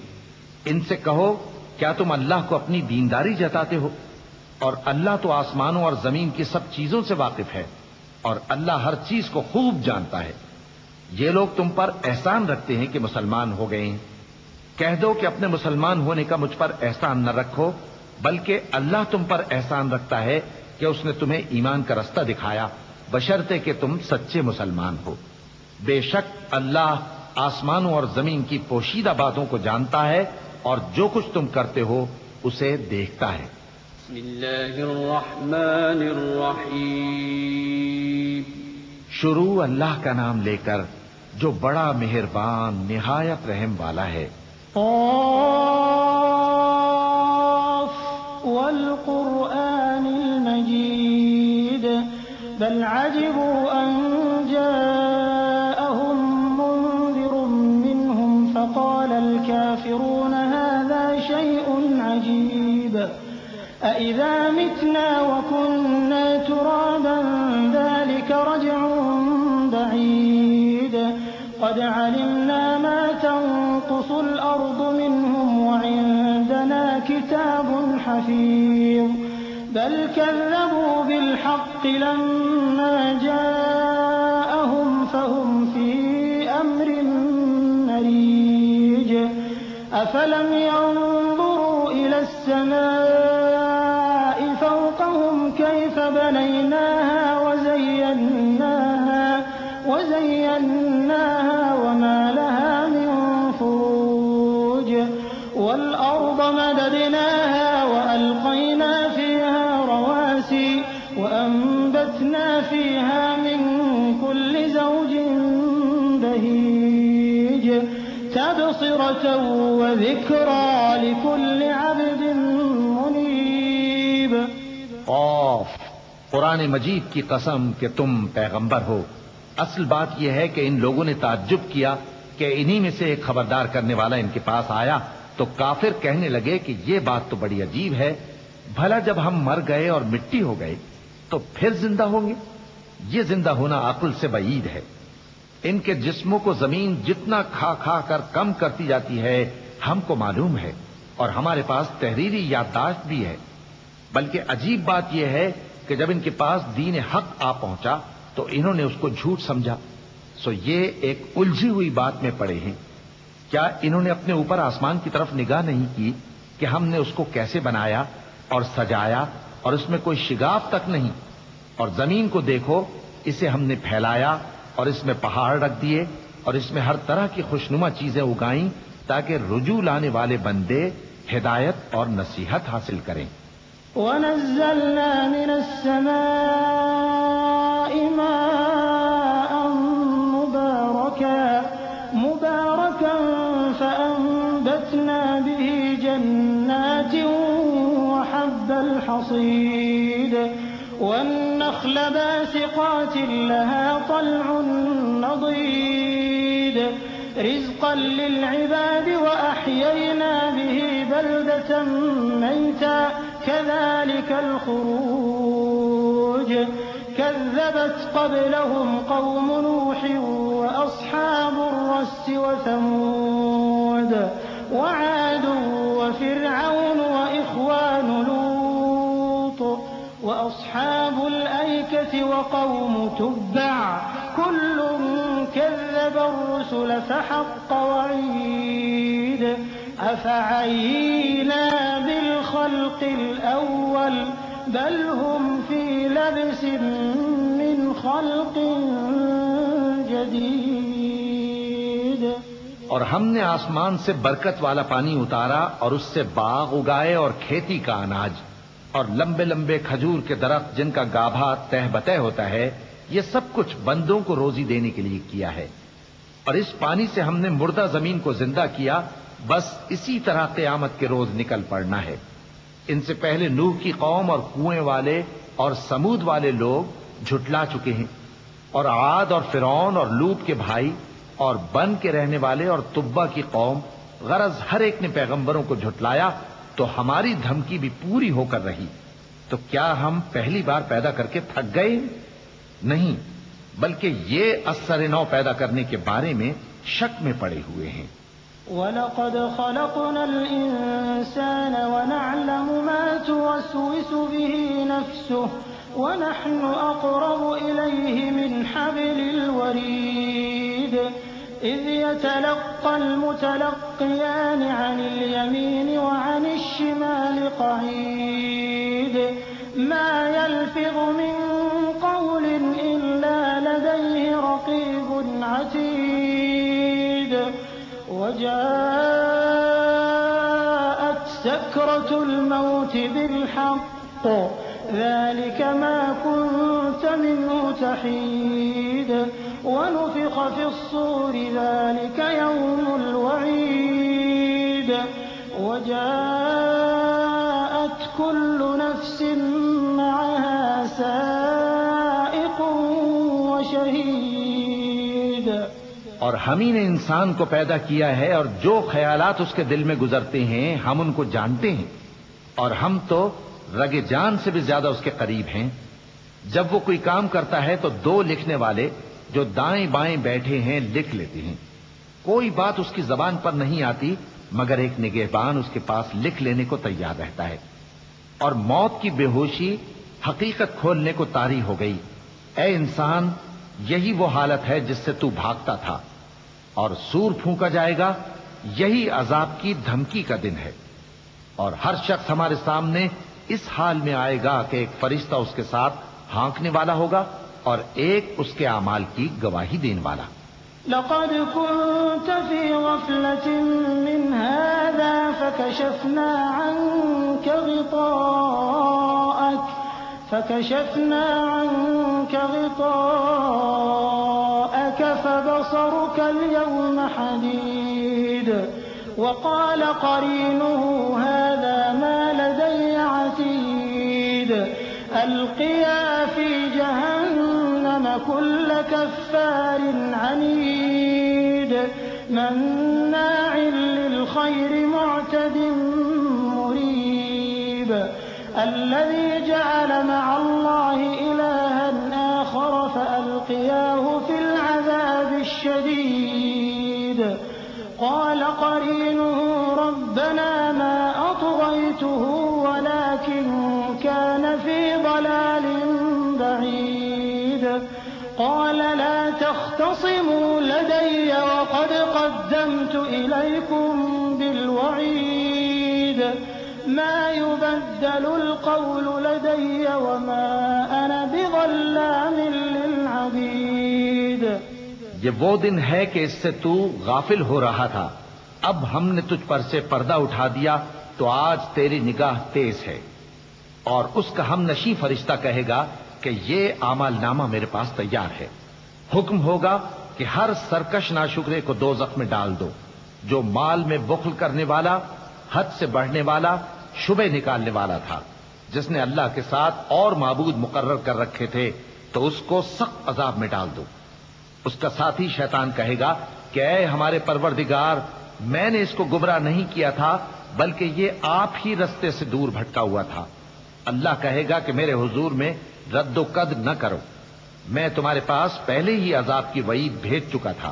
ان سے کہو کیا تم اللہ کو اپنی دینداری جتاتے ہو؟ اور اللہ تو آسمانوں اور زمین کی سب چیزوں سے واقف ہے، اور اللہ ہر چیز کو خوب جانتا ہے۔ یہ لوگ تم پر احسان رکھتے ہیں کہ مسلمان ہو گئے ہیں، کہہ دو کہ اپنے مسلمان ہونے کا مجھ پر احسان نہ رکھو، بلکہ اللہ تم پر احسان رکھتا ہے کہ اس نے تمہیں ایمان کا رستہ دکھایا، بشرطے کہ تم سچے مسلمان ہو۔ بے شک اللہ آسمانوں اور زمین کی پوشیدہ باتوں کو جانتا ہے، اور جو کچھ تم کرتے ہو اسے دیکھتا ہے۔ بسم اللہ الرحمن الرحیم۔ شروع اللہ کا نام لے کر جو بڑا مہربان نہایت رحم والا ہے۔ قاف والقرآن المجید بل عجبوا أن جاءهم منذر منهم فقال الكافرون هذا شيء عجيب أإذا متنا وكنا ترابا ذلك رجع بعيد قد علمنا ما تنقص الأرض منهم وعندنا كتاب حفيظ بل كذبوا بالحق لما جاءهم فهم في أمر مريج أفلم ينظروا إلى السماء فوقهم كيف بنيناها وزيناها وما لها من فروج والأرض مددناها وألقينا فيها رواسي وأنبتنا فيها من كل زوج بهيج تبصرة وذكرى لكل عبد منيب۔ قاف، قرآن مجید کی قسم کہ تم پیغمبر ہو۔ اصل بات یہ ہے کہ ان لوگوں نے تعجب کیا کہ انہی میں سے ایک خبردار کرنے والا ان کے پاس آیا تو کافر کہنے لگے کہ یہ بات تو بڑی عجیب ہے، بھلا جب ہم مر گئے اور مٹی ہو گئے تو پھر زندہ ہوں گے؟ یہ زندہ ہونا عقل سے بعید ہے۔ ان کے جسموں کو زمین جتنا کھا کھا کر کم کرتی جاتی ہے ہم کو معلوم ہے، اور ہمارے پاس تحریری یادداشت بھی ہے۔ بلکہ عجیب بات یہ ہے کہ جب ان کے پاس دین حق آ پہنچا تو انہوں نے اس کو جھوٹ سمجھا، سو یہ ایک الجھی ہوئی بات میں پڑے ہیں۔ کیا انہوں نے اپنے اوپر آسمان کی طرف نگاہ نہیں کی کہ ہم نے اس کو کیسے بنایا اور سجایا اور اس میں کوئی شگاف تک نہیں؟ اور زمین کو دیکھو، اسے ہم نے پھیلایا اور اس میں پہاڑ رکھ دیے اور اس میں ہر طرح کی خوشنما چیزیں اگائیں تاکہ رجوع لانے والے بندے ہدایت اور نصیحت حاصل کریں۔ وَنَزَّلْنَا مِنَ السَّمَاءِ مَاءً مُبَارَكًا فَأَنبَتْنَا بِهِ جَنَّاتٍ وَحَبَّ الْحَصِيدِ وَالنَّخْلَ بَاسِقَاتٍ لَهَا طَلْعٌ نَضِيدٌ رِزْقًا لِلْعِبَادِ وَأَحْيَيْنَا بِهِ بَلْدَةً مَيْتًا كَذَلِكَ الْخُرُوجُ۔ كذبت قبلهم قوم نوح وأصحاب الرس وثمود وعاد وفرعون وإخوان لوط وأصحاب الأيكة وقوم تبع كل كذب الرسل فحق وعيد أفعينا بالخلق الأول بل هم في لبس من خلق جديد. اور ہم نے آسمان سے برکت والا پانی اتارا اور اس سے باغ اگائے اور کھیتی کا اناج اور لمبے لمبے کھجور کے درخت جن کا گابھا تہ بتہ ہوتا ہے. یہ سب کچھ بندوں کو روزی دینے کے لیے کیا ہے. اور اس پانی سے ہم نے مردہ زمین کو زندہ کیا. بس اسی طرح قیامت کے روز نکل پڑنا ہے. ان سے پہلے نوح کی قوم اور کنویں والے اور سمود والے لوگ جھٹلا چکے ہیں. اور عاد اور فرعون اور لوط کے بھائی اور بن کے رہنے والے اور تبا کی قوم، غرض ہر ایک نے پیغمبروں کو جھٹلایا تو ہماری دھمکی بھی پوری ہو کر رہی. تو کیا ہم پہلی بار پیدا کر کے تھک گئے؟ نہیں، بلکہ یہ اثر نو پیدا کرنے کے بارے میں شک میں پڑے ہوئے ہیں. وَلَقَدْ خَلَقْنَا الْإِنسَانَ وَنَعْلَمُ مَا تُوَسْوِسُ بِهِ نَفْسُهُ وَنَحْنُ أَقْرَبُ إِلَيْهِ مِنْ حَبْلِ الْوَرِيدِ إِذْ يَتَلَقَّى الْمُتَلَقِّيَانِ عَنِ الْيَمِينِ وَعَنِ الشِّمَالِ قَعِيدٌ مَا يَلْفِظُ مِنْ قَوْلٍ إِلَّا لَدَيْهِ رَقِيبٌ عَتِيدٌ وجاءت سكرة الموت بالحق ذلك ما كنت منه تحيد ونفخ في الصور ذلك يوم الوعيد وجاءت كل نفس معها سائق وشهيد. اور ہم ہی نے انسان کو پیدا کیا ہے اور جو خیالات اس کے دل میں گزرتے ہیں ہم ان کو جانتے ہیں. اور ہم تو رگ جان سے بھی زیادہ اس کے قریب ہیں. جب وہ کوئی کام کرتا ہے تو دو لکھنے والے جو دائیں بائیں بیٹھے ہیں لکھ لیتے ہیں. کوئی بات اس کی زبان پر نہیں آتی مگر ایک نگہبان اس کے پاس لکھ لینے کو تیار رہتا ہے. اور موت کی بے ہوشی حقیقت کھولنے کو طاری ہو گئی. اے انسان، یہی وہ حالت ہے جس سے تو بھاگتا تھا. اور سور پھونکا جائے گا، یہی عذاب کی دھمکی کا دن ہے. اور ہر شخص ہمارے سامنے اس حال میں آئے گا کہ ایک فرشتہ اس کے ساتھ ہانکنے والا ہوگا اور ایک اس کے اعمال کی گواہی دینے والا. لقد كنت في غفلة من هذا فكشفنا عنك غطاءك فبصرك اليوم حديد. وقال قرينه هذا ما لدي عتيد. ألقيا في جهنم كل كفار عنيد مناع للخير معتد مريب. الذي جعل مع الله إلها آخر فألقياه في العذاب الشديد. قال قرينه ربنا ما أطغيته ولكن كان في ضلال بعيد. قال لا تختصموا لدي وقد قدمت إليكم بالوعيد. ما يبدل القول لدي وما أنا بظلام للعبيد. یہ وہ دن ہے کہ اس سے تو غافل ہو رہا تھا. اب ہم نے تجھ پر سے پردہ اٹھا دیا تو آج تیری نگاہ تیز ہے. اور اس کا ہم نشیں فرشتہ کہے گا کہ یہ اعمال نامہ میرے پاس تیار ہے. حکم ہوگا کہ ہر سرکش ناشکرے کو دوزخ میں ڈال دو. جو مال میں بخل کرنے والا، حد سے بڑھنے والا، شبہ نکالنے والا تھا، جس نے اللہ کے ساتھ اور معبود مقرر کر رکھے تھے، تو اس کو سخت عذاب میں ڈال دو. اس کا ساتھی شیطان کہے گا کہ اے ہمارے پروردگار، میں نے اس کو گمراہ نہیں کیا تھا بلکہ یہ آپ ہی رستے سے دور بھٹکا ہوا تھا. اللہ کہے گا کہ میرے حضور میں رد و قد نہ کرو، میں تمہارے پاس پہلے ہی عذاب کی وعید بھیج چکا تھا،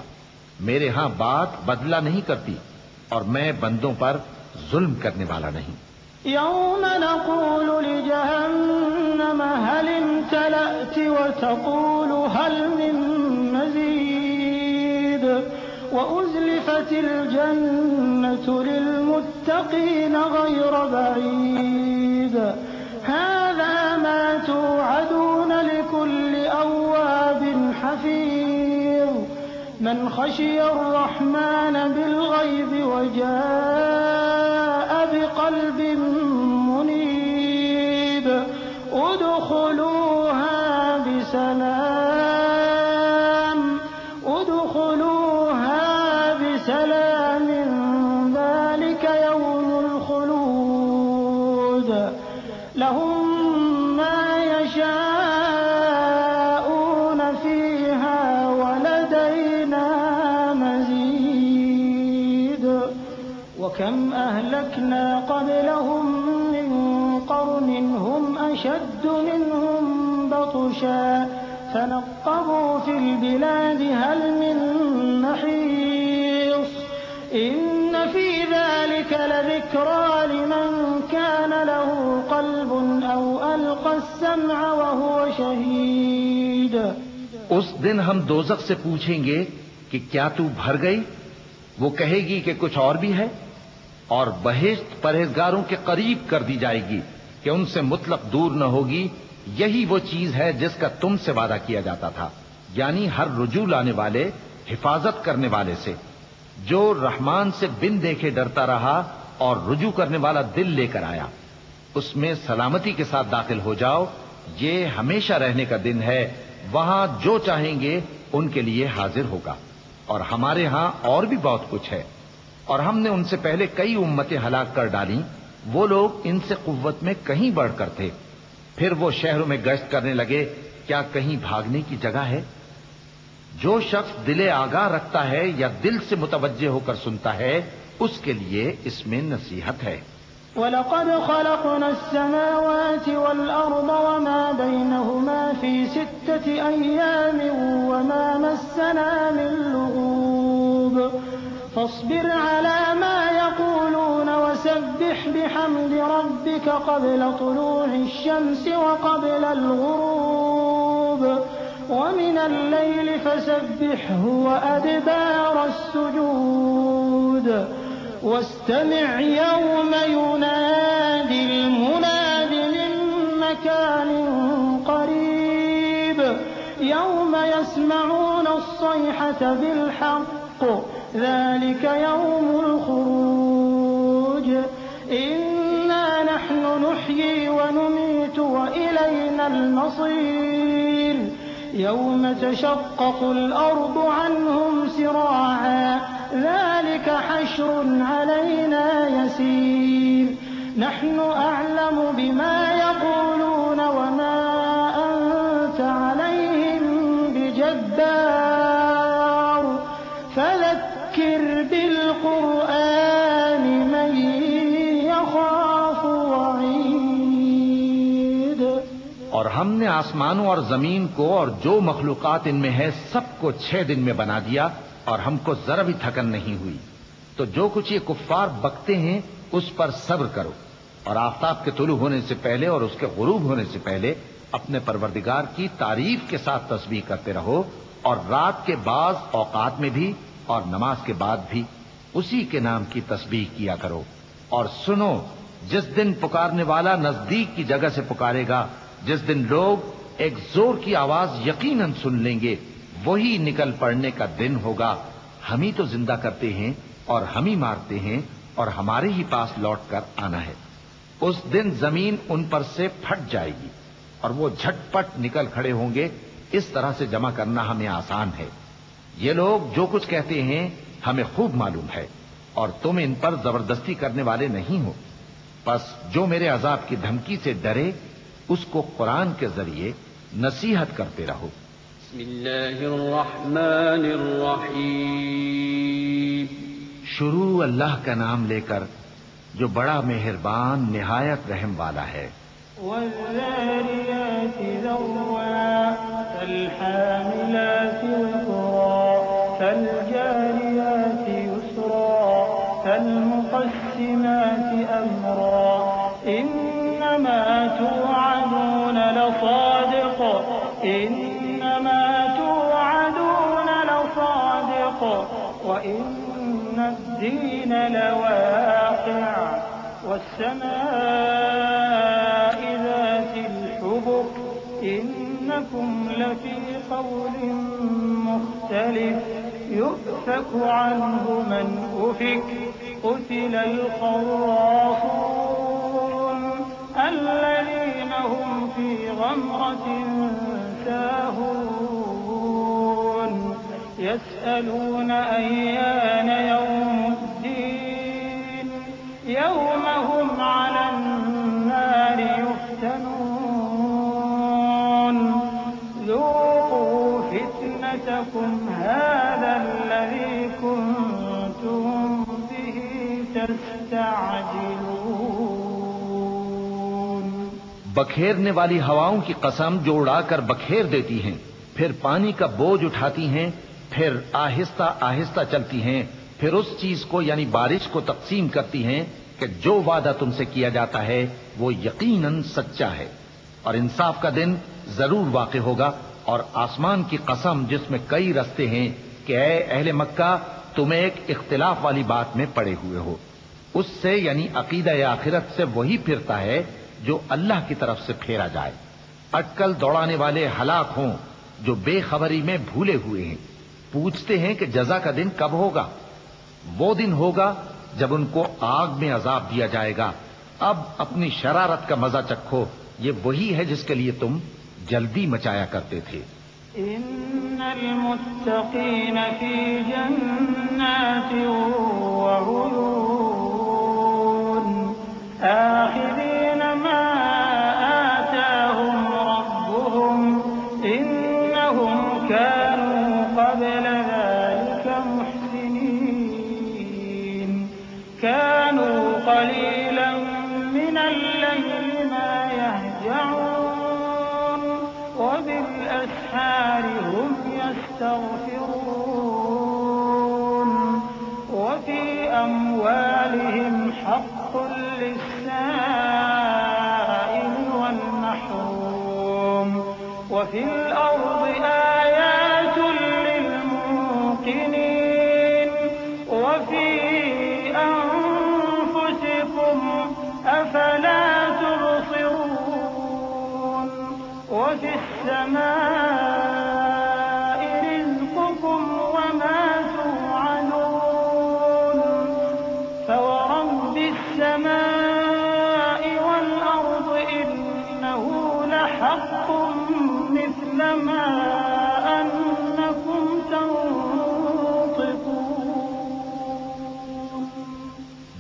میرے ہاں بات بدلہ نہیں کرتی اور میں بندوں پر ظلم کرنے والا نہیں۔ يوم نقول لجهنم هل امتلأت وتقول هل من مزيد وأزلفت الجنة للمتقين غير بعيد هذا ما توعدون لكل أواب حفيظ من خشي الرحمن بالغيب وجاء بقلب منيب ادخلوها بسلام ذلك يوم الخلود لهم ما يشاءون فيها ولدينا مزيد وكم أهلكنا قبلهم من قرن هم أشد منهم بطشا فنقبوا في البلاد هل من محيص إن في ذلك لذكرى لمن كان له قلب أو ألقى السمع وهو شهيد۔ اس دن ہم دوزخ سے پوچھیں گے کہ کیا تو بھر گئی؟ وہ کہے گی کہ کچھ اور بھی ہے، اور بہشت پرہیزگاروں کے قریب کر دی جائے گی کہ ان سے مطلق دور نہ ہوگی۔ یہی وہ چیز ہے جس کا تم سے وعدہ کیا جاتا تھا، یعنی ہر رجوع لانے والے، حفاظت کرنے والے سے، جو رحمان سے بن دیکھے ڈرتا رہا اور رجوع کرنے والا دل لے کر آیا، اس میں سلامتی کے ساتھ داخل ہو جاؤ۔ یہ ہمیشہ رہنے کا دن ہے، وہاں جو چاہیں گے ان کے لیے حاضر ہوگا، اور ہمارے ہاں اور بھی بہت کچھ ہے۔ اور ہم نے ان سے پہلے کئی امتیں ہلاک کر ڈالیں، وہ لوگ ان سے قوت میں کہیں بڑھ کر تھے۔ پھر وہ شہروں میں گشت کرنے لگے، کیا کہیں بھاگنے کی جگہ ہے؟ جو شخص دل آگاہ رکھتا ہے یا دل سے متوجہ ہو کر سنتا ہے، اس کے لیے اس میں نصیحت ہے۔ وَلَقَدْ خَلَقْنَا السَّمَاوَاتِ وَالْأَرْضَ وَمَا بَيْنَهُمَا فِي 6 أَيَّامٍ وَمَا مَسَّنَا مِن لُّغُوبٍ فاصبر على ما يقولون وسبح بحمد ربك قبل طلوع الشمس وقبل الغروب ومن الليل فسبحه وأدبار السجود واستمع يوم ينادي المناد من مكان قريب يوم يسمعون الصيحة بالحق ذلك يوم الخروج إنا نحن نحيي ونميت وإلينا المصير يوم تشقق الأرض عنهم سراعا ذلك حشر علينا يسير نحن أعلم بما يقولون وما أنت عليهم بجبار فذكر بالقرآن من يخاف وعيد۔ اور ہم نے آسمانوں اور زمین کو اور جو مخلوقات ان میں ہے سب کو 6 دن میں بنا دیا اور ہم کو ذرا بھی تھکن نہیں ہوئی۔ تو جو کچھ یہ کفار بکتے ہیں اس پر صبر کرو، اور آفتاب کے طلوع ہونے سے پہلے اور اس کے غروب ہونے سے پہلے اپنے پروردگار کی تعریف کے ساتھ تسبیح کرتے رہو، اور رات کے بعض اوقات میں بھی اور نماز کے بعد بھی اسی کے نام کی تسبیح کیا کرو۔ اور سنو، جس دن پکارنے والا نزدیک کی جگہ سے پکارے گا، جس دن لوگ ایک زور کی آواز یقیناً سن لیں گے، وہی نکل پڑنے کا دن ہوگا۔ ہم ہی تو زندہ کرتے ہیں اور ہم ہی مارتے ہیں، اور ہمارے ہی پاس لوٹ کر آنا ہے۔ اس دن زمین ان پر سے پھٹ جائے گی اور وہ جھٹ پٹ نکل کھڑے ہوں گے۔ اس طرح سے جمع کرنا ہمیں آسان ہے۔ یہ لوگ جو کچھ کہتے ہیں ہمیں خوب معلوم ہے، اور تم ان پر زبردستی کرنے والے نہیں ہو۔ پس جو میرے عذاب کی دھمکی سے ڈرے اس کو قرآن کے ذریعے نصیحت کرتے رہو۔ بسم اللہ الرحمن الرحیم۔ شروع اللہ کا نام لے کر جو بڑا مہربان نہایت رحم والا ہے۔ والذاريات ذروا فالحاملات وقرا فالجاريات يسرا فالمقسمات أمرا إنما توعدون لصادق إنما توعدون لصادق وإن الدين لواقع والسماء ذات الحبك إنكم لفي قول مختلف يؤفك عنه من أفك قتل الخراصون الذين هم في غمرة ساهون يسألون أيان يوم الدين يوم هم على النار يفتنون ذوقوا فتنتكم هذا الذي كنتم به تستعجلون. بکھیرنے والی ہواؤں کی قسم جو اڑا کر بکھیر دیتی ہیں، پھر پانی کا بوجھ اٹھاتی ہیں، پھر آہستہ آہستہ چلتی ہیں، پھر اس چیز کو یعنی بارش کو تقسیم کرتی ہیں کہ جو وعدہ تم سے کیا جاتا ہے وہ یقیناً سچا ہے، اور انصاف کا دن ضرور واقع ہوگا. اور آسمان کی قسم جس میں کئی رستے ہیں کہ اے اہل مکہ تم ایک اختلاف والی بات میں پڑے ہوئے ہو. اس سے یعنی عقیدہ آخرت سے وہی پھرتا ہے جو اللہ کی طرف سے پھیرا جائے. اٹکل دوڑانے والے ہلاک ہوں جو بے خبری میں بھولے ہوئے ہیں. پوچھتے ہیں کہ جزا کا دن کب ہوگا؟ وہ دن ہوگا جب ان کو آگ میں عذاب دیا جائے گا. اب اپنی شرارت کا مزہ چکھو، یہ وہی ہے جس کے لیے تم جلدی مچایا کرتے تھے. إن المتقين في جنات وعيون آخذين ما آتاهم ربهم إنهم كانوا قبل ذلك محسنين كانوا قليلا من الليل ما يهجعون وبالأسحار هم يستغفرون وفي أموالهم حق للسائل والمحروم وفي الأرض آيات للموقنين وفي أنفسكم أفلا تبصرون وفي السماء رزقكم وما توعدون فورب السماء والأرض إنه لحق مثل ما أنكم تنطقون.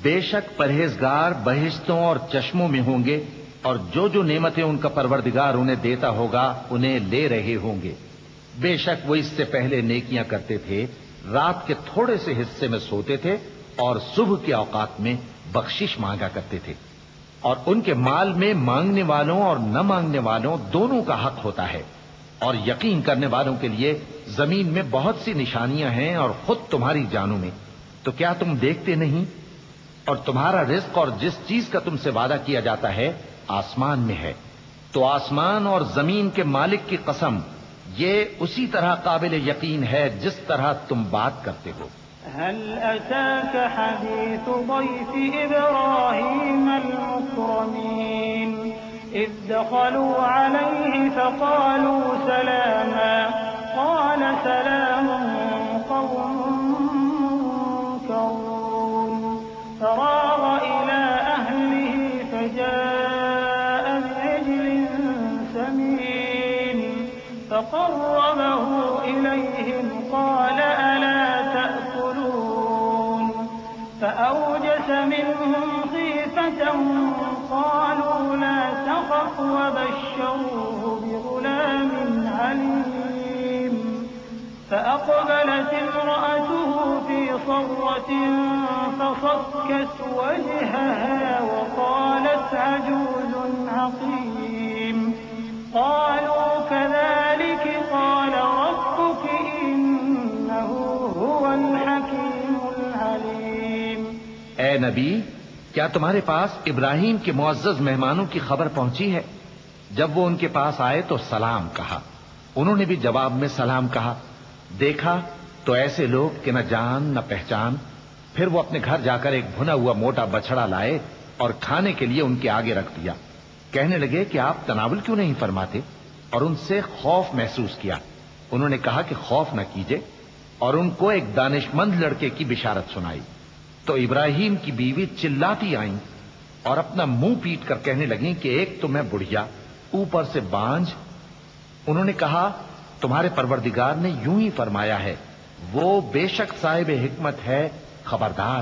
بے شک پرہیزگار بہشتوں اور چشموں میں ہوں گے، اور جو جو نعمتیں ان کا پروردگار انہیں دیتا ہوگا انہیں لے رہے ہوں گے. بے شک وہ اس سے پہلے نیکیاں کرتے تھے، رات کے تھوڑے سے حصے میں سوتے تھے اور صبح کے اوقات میں بخشش مانگا کرتے تھے. اور ان کے مال میں مانگنے والوں اور نہ مانگنے والوں دونوں کا حق ہوتا ہے. اور یقین کرنے والوں کے لیے زمین میں بہت سی نشانیاں ہیں اور خود تمہاری جانوں میں. تو کیا تم دیکھتے نہیں؟ اور تمہارا رزق اور جس چیز کا تم سے وعدہ کیا جاتا ہے آسمان میں ہے. تو آسمان اور زمین کے مالک کی قسم، یہ اسی طرح قابل یقین ہے جس طرح تم بات کرتے ہو. هل أتاك حديث ضيف إبراهيم المكرمين إذ دخلوا عليه فقالوا سلاما قال سلام قوم منكرون فراغ إلى أهله فجاء بعجل سمين فقربه إليهم قال ألا تأكلون فأوجس منهم خيفة قالوا لا تخف وبشروه بغلام عليم فأقبلت امرأته في صَرَّةٍ فَصَكَّتْ وَجْهَهَا وَقَالَتْ عَجُوزٌ عَقِيمٌ قَالُوا كَذَلِكِ قَالَ رَبُّكِ إِنَّهُ هُوَ الْحَكِيمُ الْعَلِيمُ۔ اے نبی، کیا تمہارے پاس ابراہیم کے معزز مہمانوں کی خبر پہنچی ہے؟ جب وہ ان کے پاس آئے تو سلام کہا، انہوں نے بھی جواب میں سلام کہا۔ دیکھا تو ایسے لوگ کہ نہ جان نہ پہچان۔ پھر وہ اپنے گھر جا کر ایک بھنا ہوا موٹا بچڑا لائے اور کھانے کے لیے ان کے آگے رکھ دیا۔ کہنے لگے کہ آپ تناول کیوں نہیں فرماتے؟ اور ان سے خوف محسوس کیا۔ انہوں نے کہا کہ خوف نہ کیجیے، اور ان کو ایک دانشمند لڑکے کی بشارت سنائی۔ تو ابراہیم کی بیوی چلاتی آئیں اور اپنا منہ پیٹ کر کہنے لگیں کہ ایک تو میں بڑھیا، اوپر سے بانجھ۔ انہوں نے کہا تمہارے پروردگار نے یوں ہی فرمایا ہے، وہ بے شک صاحب حکمت ہے، خبردار